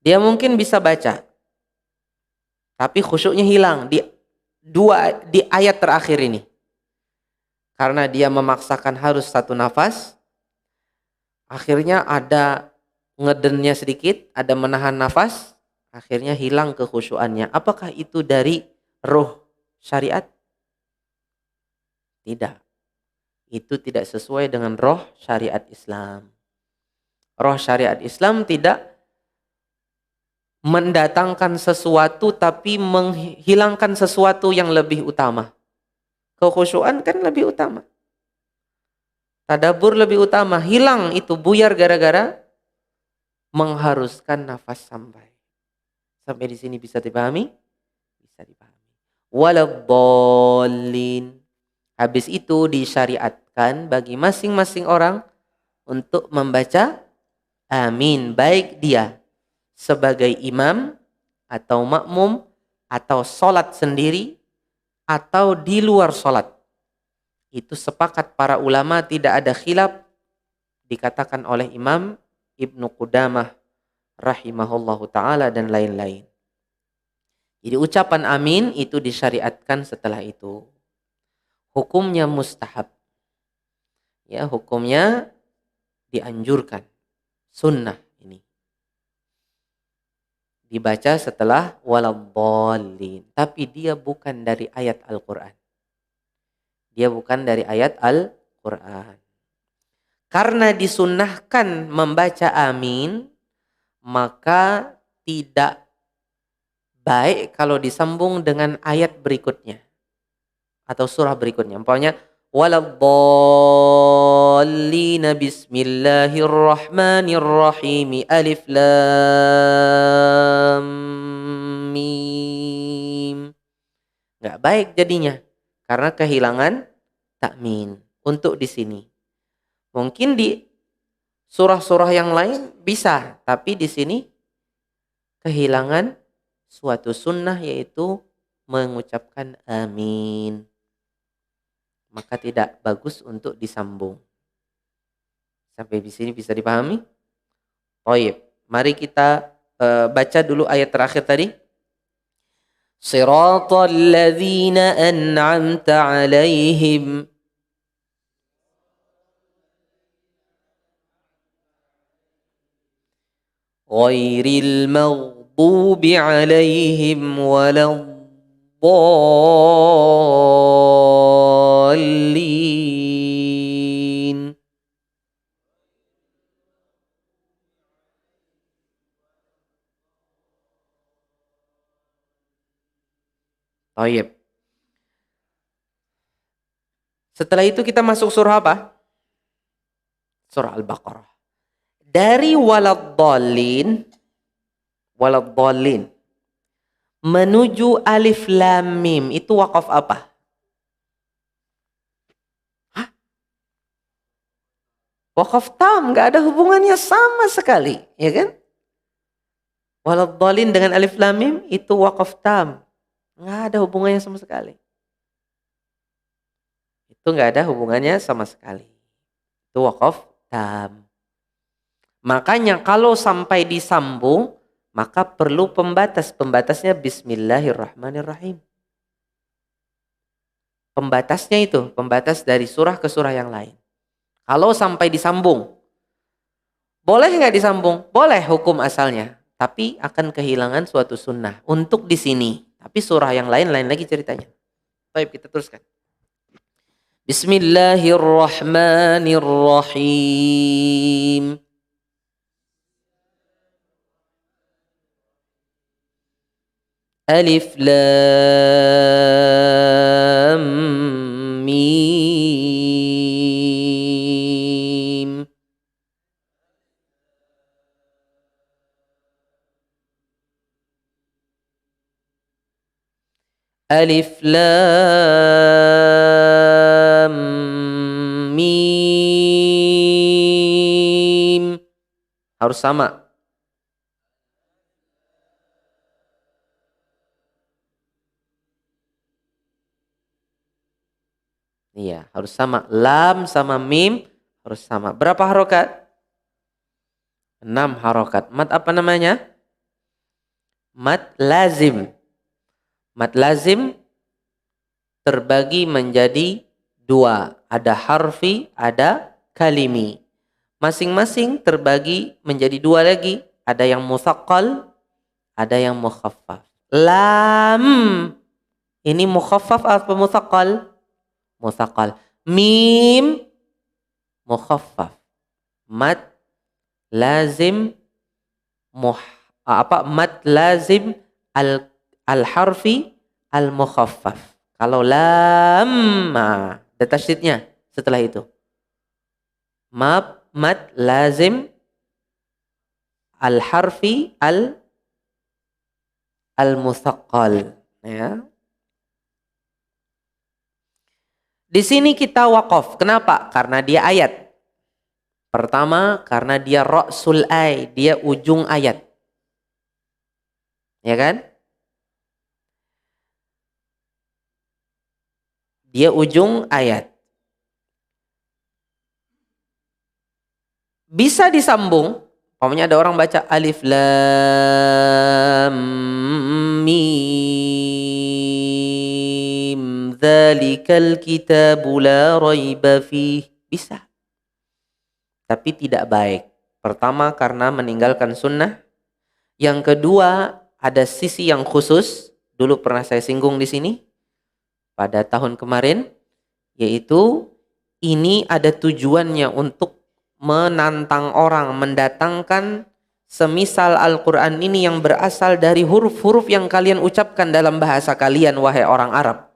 Dia mungkin bisa baca, tapi khusyuknya hilang di ayat terakhir ini. Karena dia memaksakan harus satu nafas, akhirnya ada ngedennya sedikit, ada menahan nafas, akhirnya hilang kekhusyuannya. Apakah itu dari roh syariat? Tidak. Itu tidak sesuai dengan roh syariat Islam. Roh syariat Islam tidak mendatangkan sesuatu tapi menghilangkan sesuatu yang lebih utama. Kekhusyuan kan lebih utama. Tadabbur lebih utama. Hilang itu, buyar gara-gara mengharuskan nafas sampai. Sampai di sini bisa dipahami? Bisa dipahami. Waladhdallin. Habis itu disyariatkan bagi masing-masing orang untuk membaca amin. Baik dia sebagai imam atau makmum atau sholat sendiri atau di luar sholat. Itu sepakat para ulama, tidak ada khilaf, dikatakan oleh Imam Ibnu Qudamah rahimahullahu ta'ala dan lain-lain. Jadi ucapan amin itu disyariatkan setelah itu. Hukumnya mustahab. Ya, hukumnya dianjurkan. Sunnah. Dibaca setelah waladhdallin. Tapi dia bukan dari ayat Al-Quran. Dia bukan dari ayat Al-Quran. Karena disunnahkan membaca amin, maka tidak baik kalau disambung dengan ayat berikutnya. Atau surah berikutnya. Umpamanya, waladhdallin bismillahirrahmanirrahim alif lam mim. Nggak baik jadinya karena kehilangan takmin. Untuk di sini mungkin di surah-surah yang lain bisa, tapi di sini kehilangan suatu sunnah, yaitu mengucapkan amin. Maka tidak bagus untuk disambung. Sampai di sini bisa dipahami? Baik, mari kita baca dulu ayat terakhir tadi. Siratal ladzina an'amta 'alaihim ghairil maghdubi 'alaihim waladdallin. Baik. Setelah itu kita masuk surah apa? Surah Al-Baqarah. Dari waladdallin menuju alif lam mim itu wakaf apa? Hah? Wakaf tam, nggak ada hubungannya sama sekali, ya kan? Waladdallin dengan alif lam mim itu wakaf tam, nggak ada hubungannya sama sekali. Itu nggak ada hubungannya sama sekali. Itu wakaf tam. Makanya kalau sampai disambung, maka perlu pembatas. Pembatasnya Bismillahirrahmanirrahim. Pembatasnya itu, pembatas dari surah ke surah yang lain. Kalau sampai disambung, boleh nggak disambung? Boleh hukum asalnya, tapi akan kehilangan suatu sunnah. Untuk di sini, tapi surah yang lain lagi ceritanya. Baik, kita teruskan. Bismillahirrahmanirrahim. Alif lam mim. Alif lam mim. Harus sama. Iya, harus sama. Lam sama mim harus sama. Berapa harokat? 6 harokat. Mad apa namanya? Mad lazim. Mad lazim terbagi menjadi 2. Ada harfi, ada kalimi. Masing-masing terbagi menjadi 2 lagi. Ada yang musaqqal, ada yang mukhaffaf. Lam. Ini mukhaffaf atau musaqqal? Musaqqal. Mim mukhaffaf. Mad lazim mad lazim al harfi al mukhaffaf. Kalau lam ada tasydidnya setelah itu. Mad lazim al harfi al musaqqal, ya. Di sini kita wakaf. Kenapa? Karena dia ayat. Pertama, karena dia ra'sul ay, dia ujung ayat. Ya kan? Dia ujung ayat. Bisa disambung. Pokoknya ada orang baca alif lam mim. Dzalikal kitabu la raiba fih. Bisa. Tapi tidak baik. Pertama karena meninggalkan sunnah. Yang kedua ada sisi yang khusus. Dulu pernah saya singgung di sini. Pada tahun kemarin. Yaitu ini ada tujuannya untuk menantang orang. Mendatangkan semisal Al-Quran ini yang berasal dari huruf-huruf yang kalian ucapkan dalam bahasa kalian, wahai orang Arab.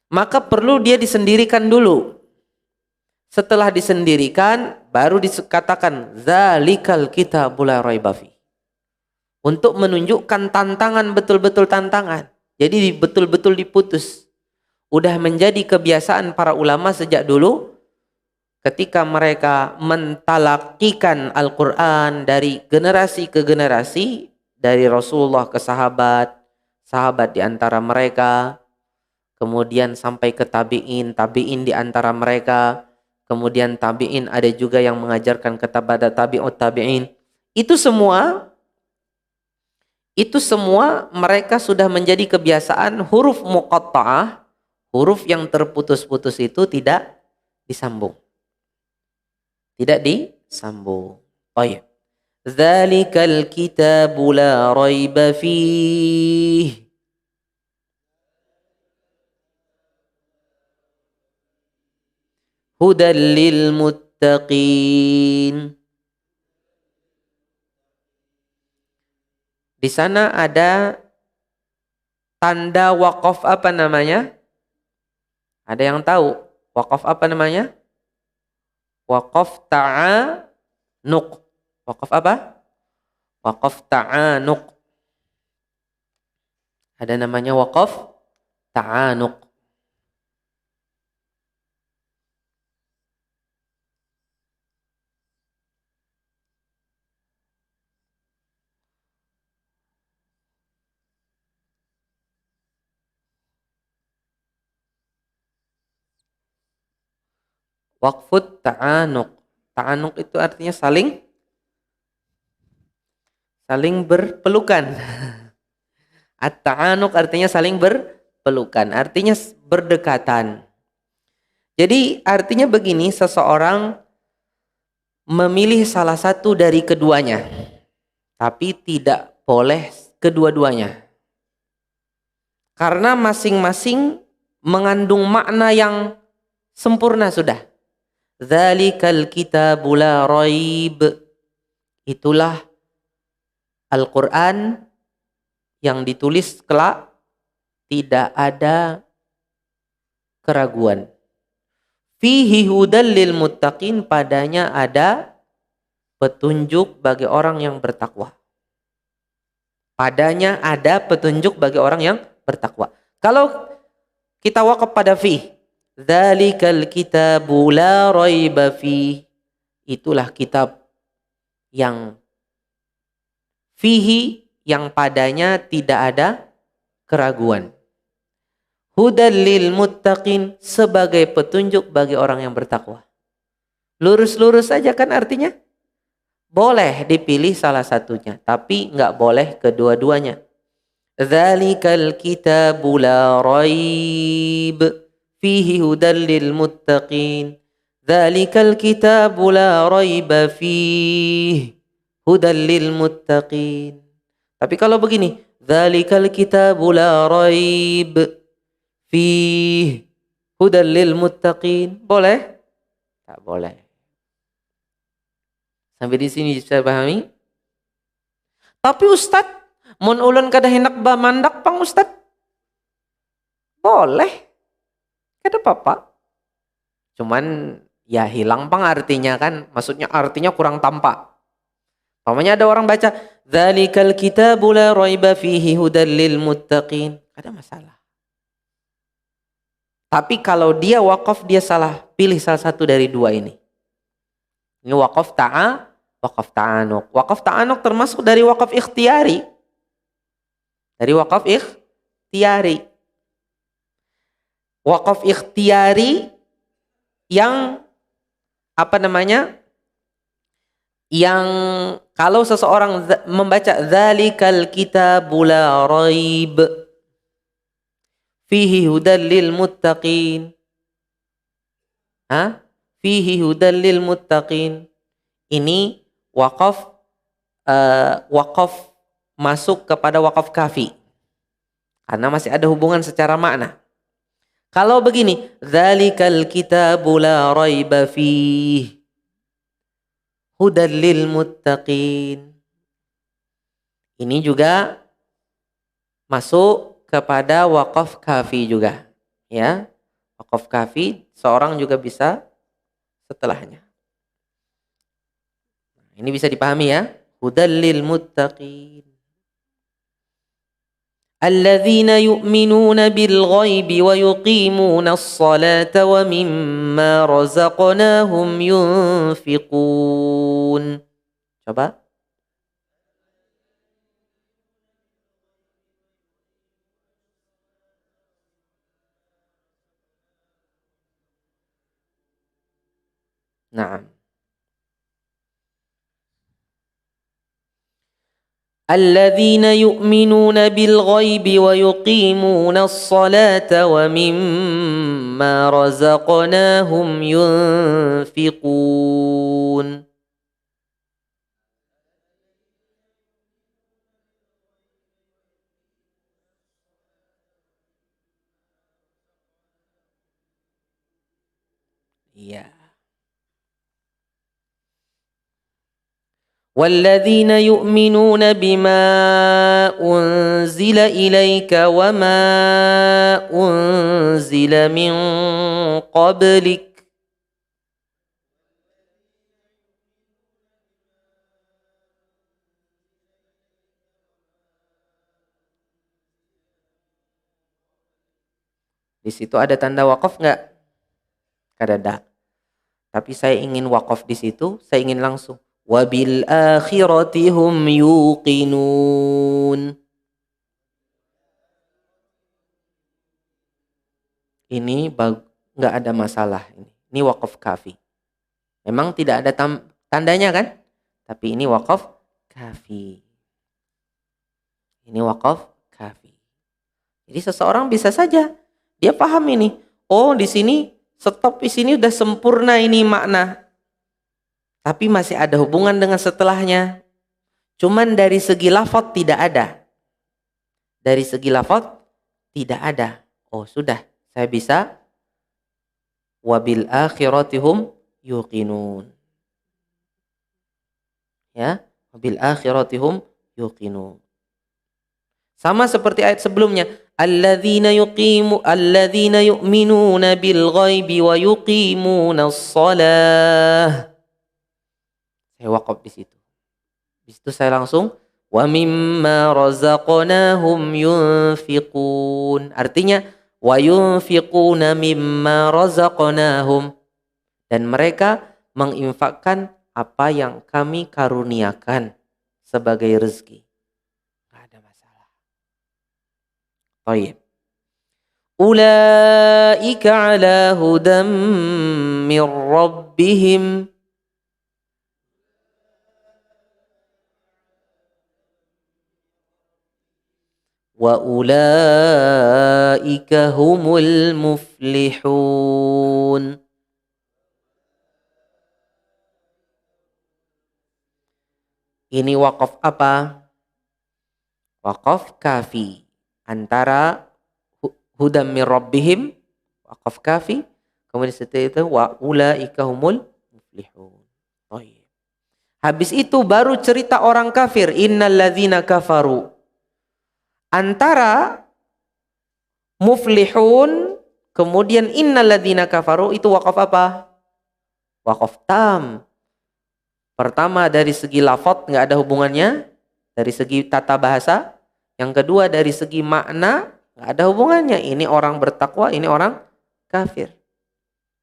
Maka perlu dia disendirikan dulu. Setelah disendirikan, baru dikatakan zalikal kitabul la raiba fi. Untuk menunjukkan tantangan, betul-betul tantangan. Jadi betul-betul diputus. Udah menjadi kebiasaan para ulama sejak dulu ketika mereka mentalakikan Al-Quran dari generasi ke generasi, dari Rasulullah ke sahabat, sahabat di antara mereka, kemudian sampai ke tabi'in, tabi'in di antara mereka, kemudian tabi'in, ada juga yang mengajarkan kepada tabi'ut tabi'in. Itu semua mereka sudah menjadi kebiasaan huruf muqatta'ah, huruf yang terputus-putus itu tidak disambung. Tidak disambung. Baik. Dzalikal kitabu la raiba fih. Hudal lil muttaqin. Di sana ada tanda waqaf apa namanya? Ada yang tahu? Waqaf apa namanya? Waqaf ta'anuq. Waqaf apa? Waqaf ta'anuq. Ada namanya waqaf ta'anuq. Waqfut ta'anuq. Ta'anuq itu artinya saling berpelukan. At-ta'anuq artinya saling berpelukan, artinya berdekatan. Jadi artinya begini, seseorang memilih salah satu dari keduanya, tapi tidak boleh kedua-duanya. Karena masing-masing mengandung makna yang sempurna sudah. Dzalikal kitabu la raib. Itulah Al-Quran yang ditulis kelak tidak ada keraguan. Fihi hudal lil muttaqin, padanya ada petunjuk bagi orang yang bertakwa. Padanya ada petunjuk bagi orang yang bertakwa. Kalau kita waqaf pada fi, dzalikal kitabu la raiba fi, itulah kitab yang fihi, yang padanya tidak ada keraguan. Hudal lil muttaqin, sebagai petunjuk bagi orang yang bertakwa. Lurus-lurus saja kan artinya? Boleh dipilih salah satunya, tapi nggak boleh kedua-duanya. Dzalikal kitabu la raib fihi hudal lil muttaqin. Dzalikal kitabu la raiba fihi hudal lil muttaqin. Tapi kalau begini, dzalikal kitabu la raib fihi hudal lil muttaqin, boleh? Tak boleh. Sampai di sini bisa pahami? Tapi Ustadz, mun ulun kada hendak bamandak pang Ustadz. Boleh. Kada apa-apa. Cuman ya hilang pang artinya kan. Maksudnya artinya kurang tampak. Pamanya ada orang baca, dzalikal kitabu la raiba fihi hudal lil muttaqin. Ada masalah. Tapi kalau dia wakaf, dia salah pilih salah satu dari dua ini. Ini wakaf wakaf ta'anuq. Wakaf ta'anuq termasuk dari wakaf ikhtiyari. Dari wakaf ikhtiyari. Wakaf ikhtiyari yang apa namanya? Yang kalau seseorang membaca dzalikal kitabu la raib fihi hudal lil muttaqin. Fihi hudal lil muttaqin. Ini wakaf masuk kepada wakaf kafi. Karena masih ada hubungan secara makna. Kalau begini, dzalikal kitabu la raiba fihi hudal lil muttaqin. Ini juga masuk kepada wakaf kafi juga, ya. Wakaf kafi seorang juga bisa setelahnya. Ini bisa dipahami ya. Hudal lil muttaqin. Alladzina yu'minuna bil ghaibi wa yuqimuna as-salata wa mimma razaqnahum yunfiqun. Coba. Naam. الذين يؤمنون بالغيب ويقيمون الصلاة ومما رزقناهم ينفقون. Iya. والذين يؤمنون بما أنزل إليك وما أنزل من قبلك. Di situ ada tanda wakaf nggak? Kada. Tapi saya ingin wakaf di situ, saya ingin langsung wabil akhirati hum yuqinun. Ini nggak ada masalah ini. Ini wakaf kafi. Memang tidak ada tandanya kan? Tapi ini wakaf kafi. Ini wakaf kafi. Jadi seseorang bisa saja dia paham ini. Oh, di sini stop, di sini udah sempurna ini makna. Tapi masih ada hubungan dengan setelahnya. Cuman dari segi lafaz tidak ada. Dari segi lafaz tidak ada. Oh, sudah. Saya bisa wabil akhiratihum yuqinun. Ya, wabil akhiratihum yuqinun. Sama seperti ayat sebelumnya, alladzina yu'minuna bil ghaibi wa yuqimunas shalah. Saya wakaf di situ. Di situ saya langsung wa mimma razaqnahum yunfiqun. Artinya wa yunfiquna mimma razaqnahum, dan mereka menginfakkan apa yang kami karuniakan sebagai rezeki. Enggak ada masalah. Baik. Ulaika ala hudam min rabbihim. Wa ulaika humul muflihun. Ini wakaf apa? Wakaf kafi. Antara hudam min rabbihim, wakaf kafi. Kemudian setelah itu wa ulaika humul muflihun. Oh iya. Habis itu baru cerita orang kafir. Innal ladzina kafaru. Antara muflihun kemudian innal ladzina kafaru itu wakaf apa? Wakaf tam. Pertama dari segi lafaz nggak ada hubungannya, dari segi tata bahasa. Yang kedua dari segi makna nggak ada hubungannya. Ini orang bertakwa, ini orang kafir.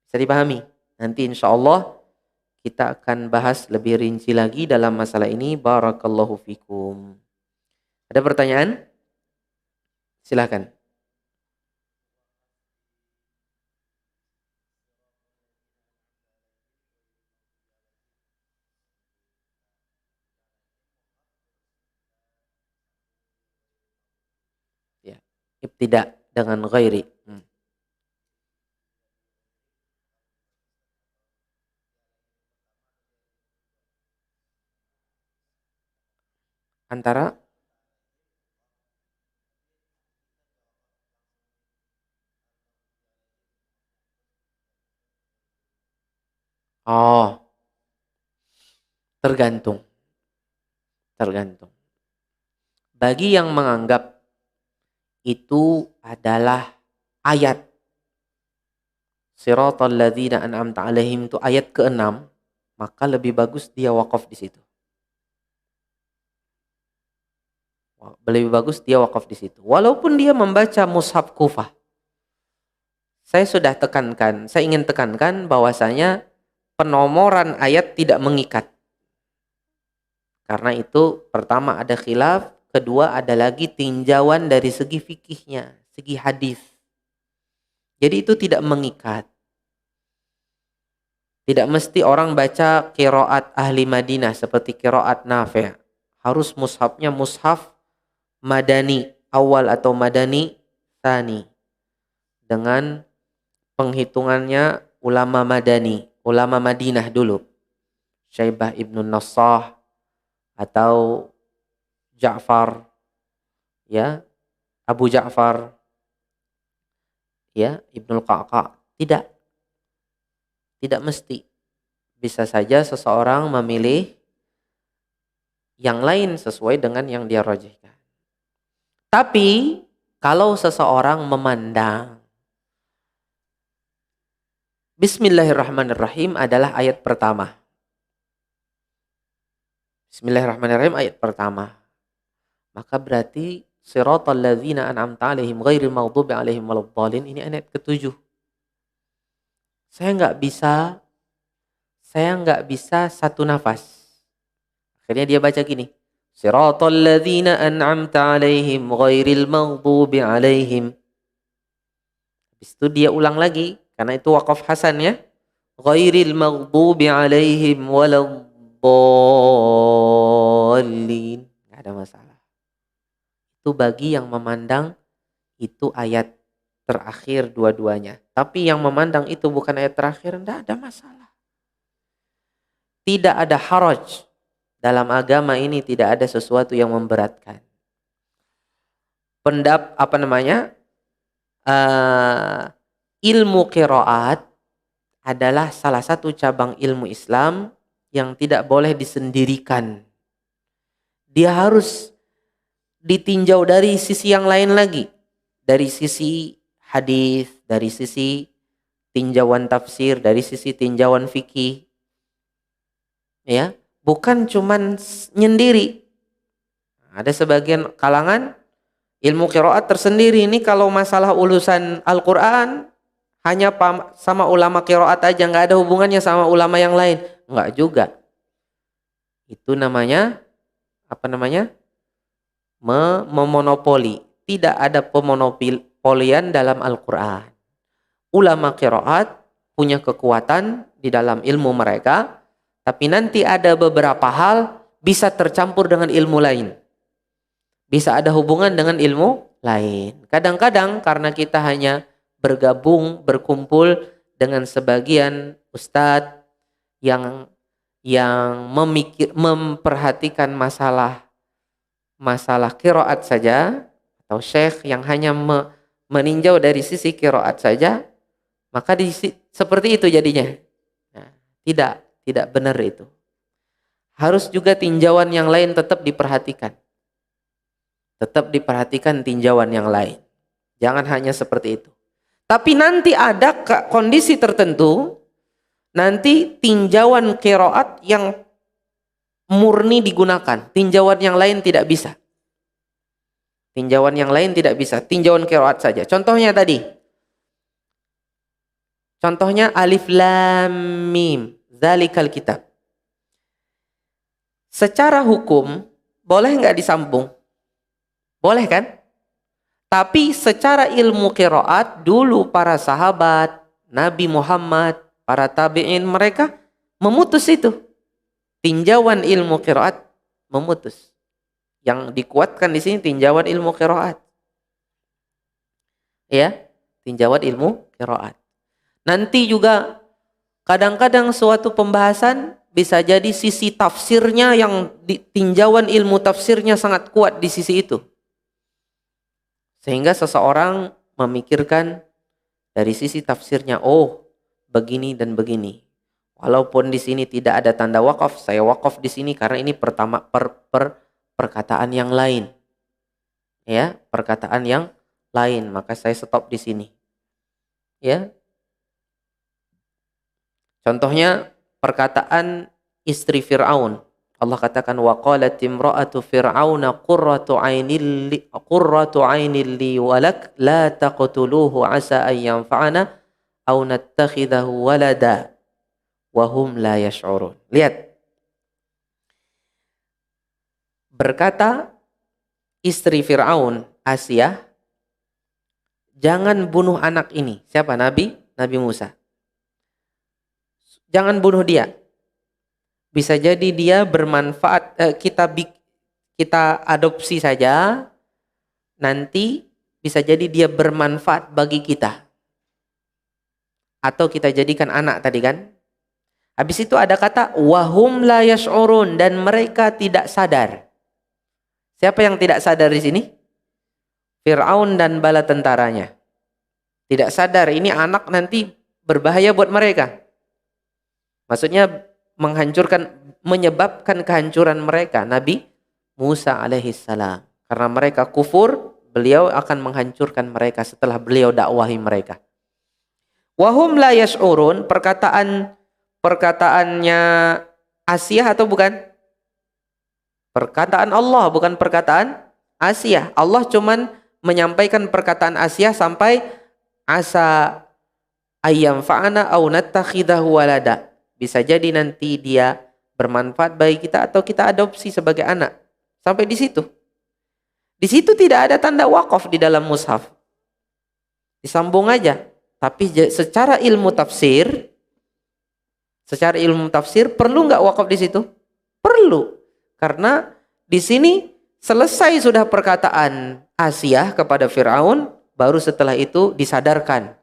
Bisa dipahami? Nanti insya Allah kita akan bahas lebih rinci lagi dalam masalah ini. Barakallahu fikum. Ada pertanyaan? Silakan. Ya, ibtida dengan ghairi. Antara tergantung. Bagi yang menganggap itu adalah ayat Siratal ladzina an'amta 'alaihim itu ayat ke-6, maka lebih bagus dia wakaf di situ. Lebih bagus dia wakaf di situ. Walaupun dia membaca mushaf Kufah. Saya ingin tekankan bahwasanya penomoran ayat tidak mengikat. Karena itu pertama ada khilaf, kedua ada lagi tinjauan dari segi fikihnya, segi hadis. Jadi itu tidak mengikat. Tidak mesti orang baca qiraat ahli Madinah seperti qiraat Nafi'. Harus mushafnya mushaf Madani awal atau Madani tsani. Dengan penghitungannya ulama Madani, ulama Madinah dulu. Syaibah ibnu Nassah atau Ja'far, ya, Abu Ja'far, ya, Ibnul Qa'qa'. Tidak mesti. Bisa saja seseorang memilih yang lain sesuai dengan yang dia rajihkan. Tapi kalau seseorang memandang Bismillahirrahmanirrahim adalah ayat pertama. Bismillahirrahmanirrahim ayat pertama. Maka berarti siratal ladzina an'amta 'alaihim ghairil maghdubi 'alaihim waladdallin, ini ayat ke-7. Saya nggak bisa satu nafas. Akhirnya dia baca gini. Siratal ladzina an'amta 'alaihim ghairil maghdubi 'alaihim. Habis itu dia ulang lagi karena itu waqaf hasan ya. Ghairil maghdubi 'alaihim waladdallin. Enggak ada masalah. Itu bagi yang memandang itu ayat terakhir dua-duanya. Tapi yang memandang itu bukan ayat terakhir, enggak ada masalah. Tidak ada haraj. Dalam agama ini tidak ada sesuatu yang memberatkan. Ilmu qiraat adalah salah satu cabang ilmu Islam yang tidak boleh disendirikan. Dia harus ditinjau dari sisi yang lain lagi. Dari sisi hadis, dari sisi tinjauan tafsir, dari sisi tinjauan fikih. Ya, bukan cuman nyendiri. Ada sebagian kalangan ilmu qiraat tersendiri. Ini kalau masalah urusan Al-Quran hanya sama ulama qiraat aja, nggak ada hubungannya sama ulama yang lain. Nggak juga. Itu namanya memonopoli. Tidak ada pemonopolian dalam Al-Quran. Ulama qiraat punya kekuatan di dalam ilmu mereka, tapi nanti ada beberapa hal bisa tercampur dengan ilmu lain. Bisa ada hubungan dengan ilmu lain. Kadang-kadang karena kita hanya berkumpul dengan sebagian ustadz yang memperhatikan masalah qiraat saja, atau syekh yang hanya meninjau dari sisi qiraat saja, maka seperti itu jadinya. Nah, tidak benar itu. Harus juga tinjauan yang lain tetap diperhatikan. Tetap diperhatikan tinjauan yang lain. Jangan hanya seperti itu. Tapi nanti ada kondisi tertentu, nanti tinjauan qiraat yang murni digunakan. Tinjauan yang lain tidak bisa. Tinjauan yang lain tidak bisa. Tinjauan qiraat saja. Contohnya tadi. Contohnya alif lam mim. Zalikal kitab. Secara hukum boleh nggak disambung? Boleh kan? Tapi secara ilmu qiraat dulu para sahabat, Nabi Muhammad, para tabi'in mereka memutus itu. Tinjauan ilmu qiraat memutus. Yang dikuatkan di sini tinjauan ilmu qiraat. Ya, tinjauan ilmu qiraat. Nanti juga kadang-kadang suatu pembahasan bisa jadi sisi tafsirnya yang tinjauan ilmu tafsirnya sangat kuat di sisi itu. Sehingga seseorang memikirkan dari sisi tafsirnya, oh begini dan begini. Walaupun di sini tidak ada tanda wakaf, saya wakaf di sini karena ini perkataan yang lain. Ya, perkataan yang lain, maka saya stop di sini. Ya. Contohnya perkataan istri Fir'aun. Allah katakan wa qalat imra'atu fir'auna qurratu 'ainil li walak la taqtuluhu 'asa an yanfa'ana aw nattakhidahu walada wa hum la yash'urun. Lihat. Berkata istri Fir'aun, Asia, jangan bunuh anak ini. Siapa? Nabi Musa. jangan bunuh dia. Bisa jadi dia bermanfaat, kita adopsi saja, nanti bisa jadi dia bermanfaat bagi kita. Atau kita jadikan anak tadi kan. Habis itu ada kata wahum la yash'urun, dan mereka tidak sadar. Siapa yang tidak sadar di sini? Fir'aun dan bala tentaranya. Tidak sadar ini anak nanti berbahaya buat mereka. Maksudnya menyebabkan kehancuran mereka. Nabi Musa alaihissalam. Karena mereka kufur, beliau akan menghancurkan mereka setelah beliau dakwahi mereka. Wahum la yash'urun, perkataannya Asiyah atau bukan? Perkataan Allah, bukan perkataan Asiyah. Allah cuman menyampaikan perkataan Asiyah sampai asa ayyam fa'ana au nattakhidahu walada. Bisa jadi nanti dia bermanfaat bagi kita atau kita adopsi sebagai anak. Sampai di situ. Di situ tidak ada tanda wakaf di dalam mushaf. Disambung aja. Tapi secara ilmu tafsir perlu nggak wakaf di situ? Perlu. Karena di sini selesai sudah perkataan Asiyah kepada Fir'aun, baru setelah itu disadarkan.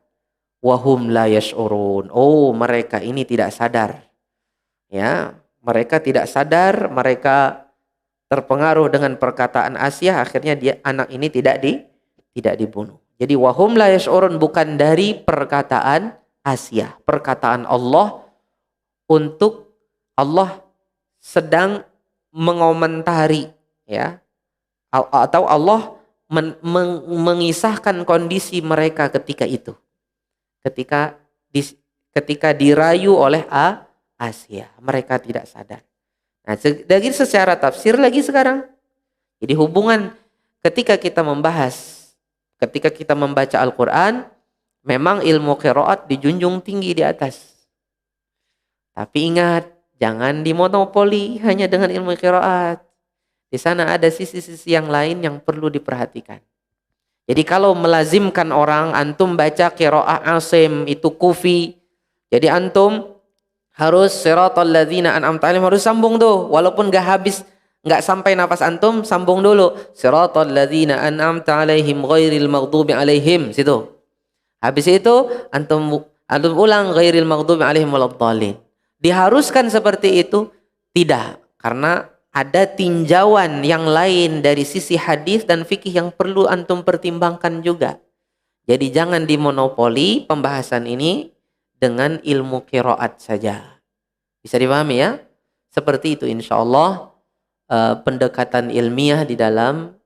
Wahum la yash'urun. Oh, mereka ini tidak sadar. Ya, mereka tidak sadar, mereka terpengaruh dengan perkataan Asiyah, akhirnya anak ini tidak dibunuh. Jadi wahum la yash'urun bukan dari perkataan Asiyah, perkataan Allah, untuk Allah sedang mengomentari, ya, atau Allah mengisahkan kondisi mereka ketika itu. Ketika dirayu oleh Asiyah, mereka tidak sadar. Nah, dari secara tafsir lagi sekarang. Jadi hubungan ketika kita membaca Al-Quran, memang ilmu qiraat dijunjung tinggi di atas. Tapi ingat, jangan dimonopoli hanya dengan ilmu qiraat. Di sana ada sisi-sisi yang lain yang perlu diperhatikan. Jadi kalau melazimkan orang, antum baca qiraah Asim itu kufi. Jadi antum harus siratal ladzina an'amta 'alaihim, harus sambung tuh. Walaupun enggak sampai nafas antum, sambung dulu. Siratal ladzina an'amta 'alaihim ghairil maghdubi 'alaihim, situ. Habis itu antum ulang ghairil maghdubi 'alaihim waladdallin. Diharuskan seperti itu? Tidak, karena ada tinjauan yang lain dari sisi hadis dan fikih yang perlu antum pertimbangkan juga. Jadi jangan dimonopoli pembahasan ini dengan ilmu qiraat saja. Bisa dipahami ya? Seperti itu insyaallah pendekatan ilmiah di dalam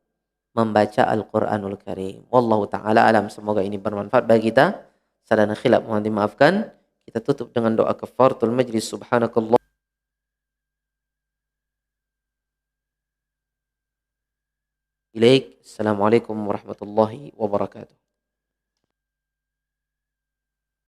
membaca Al-Qur'anul Karim. Wallahu taala alam. Semoga ini bermanfaat bagi kita. Salah dan khilaf mohon dimaafkan. Kita tutup dengan doa kafaratul majlis. Subhanakallah. Assalamualaikum warahmatullahi wabarakatuh.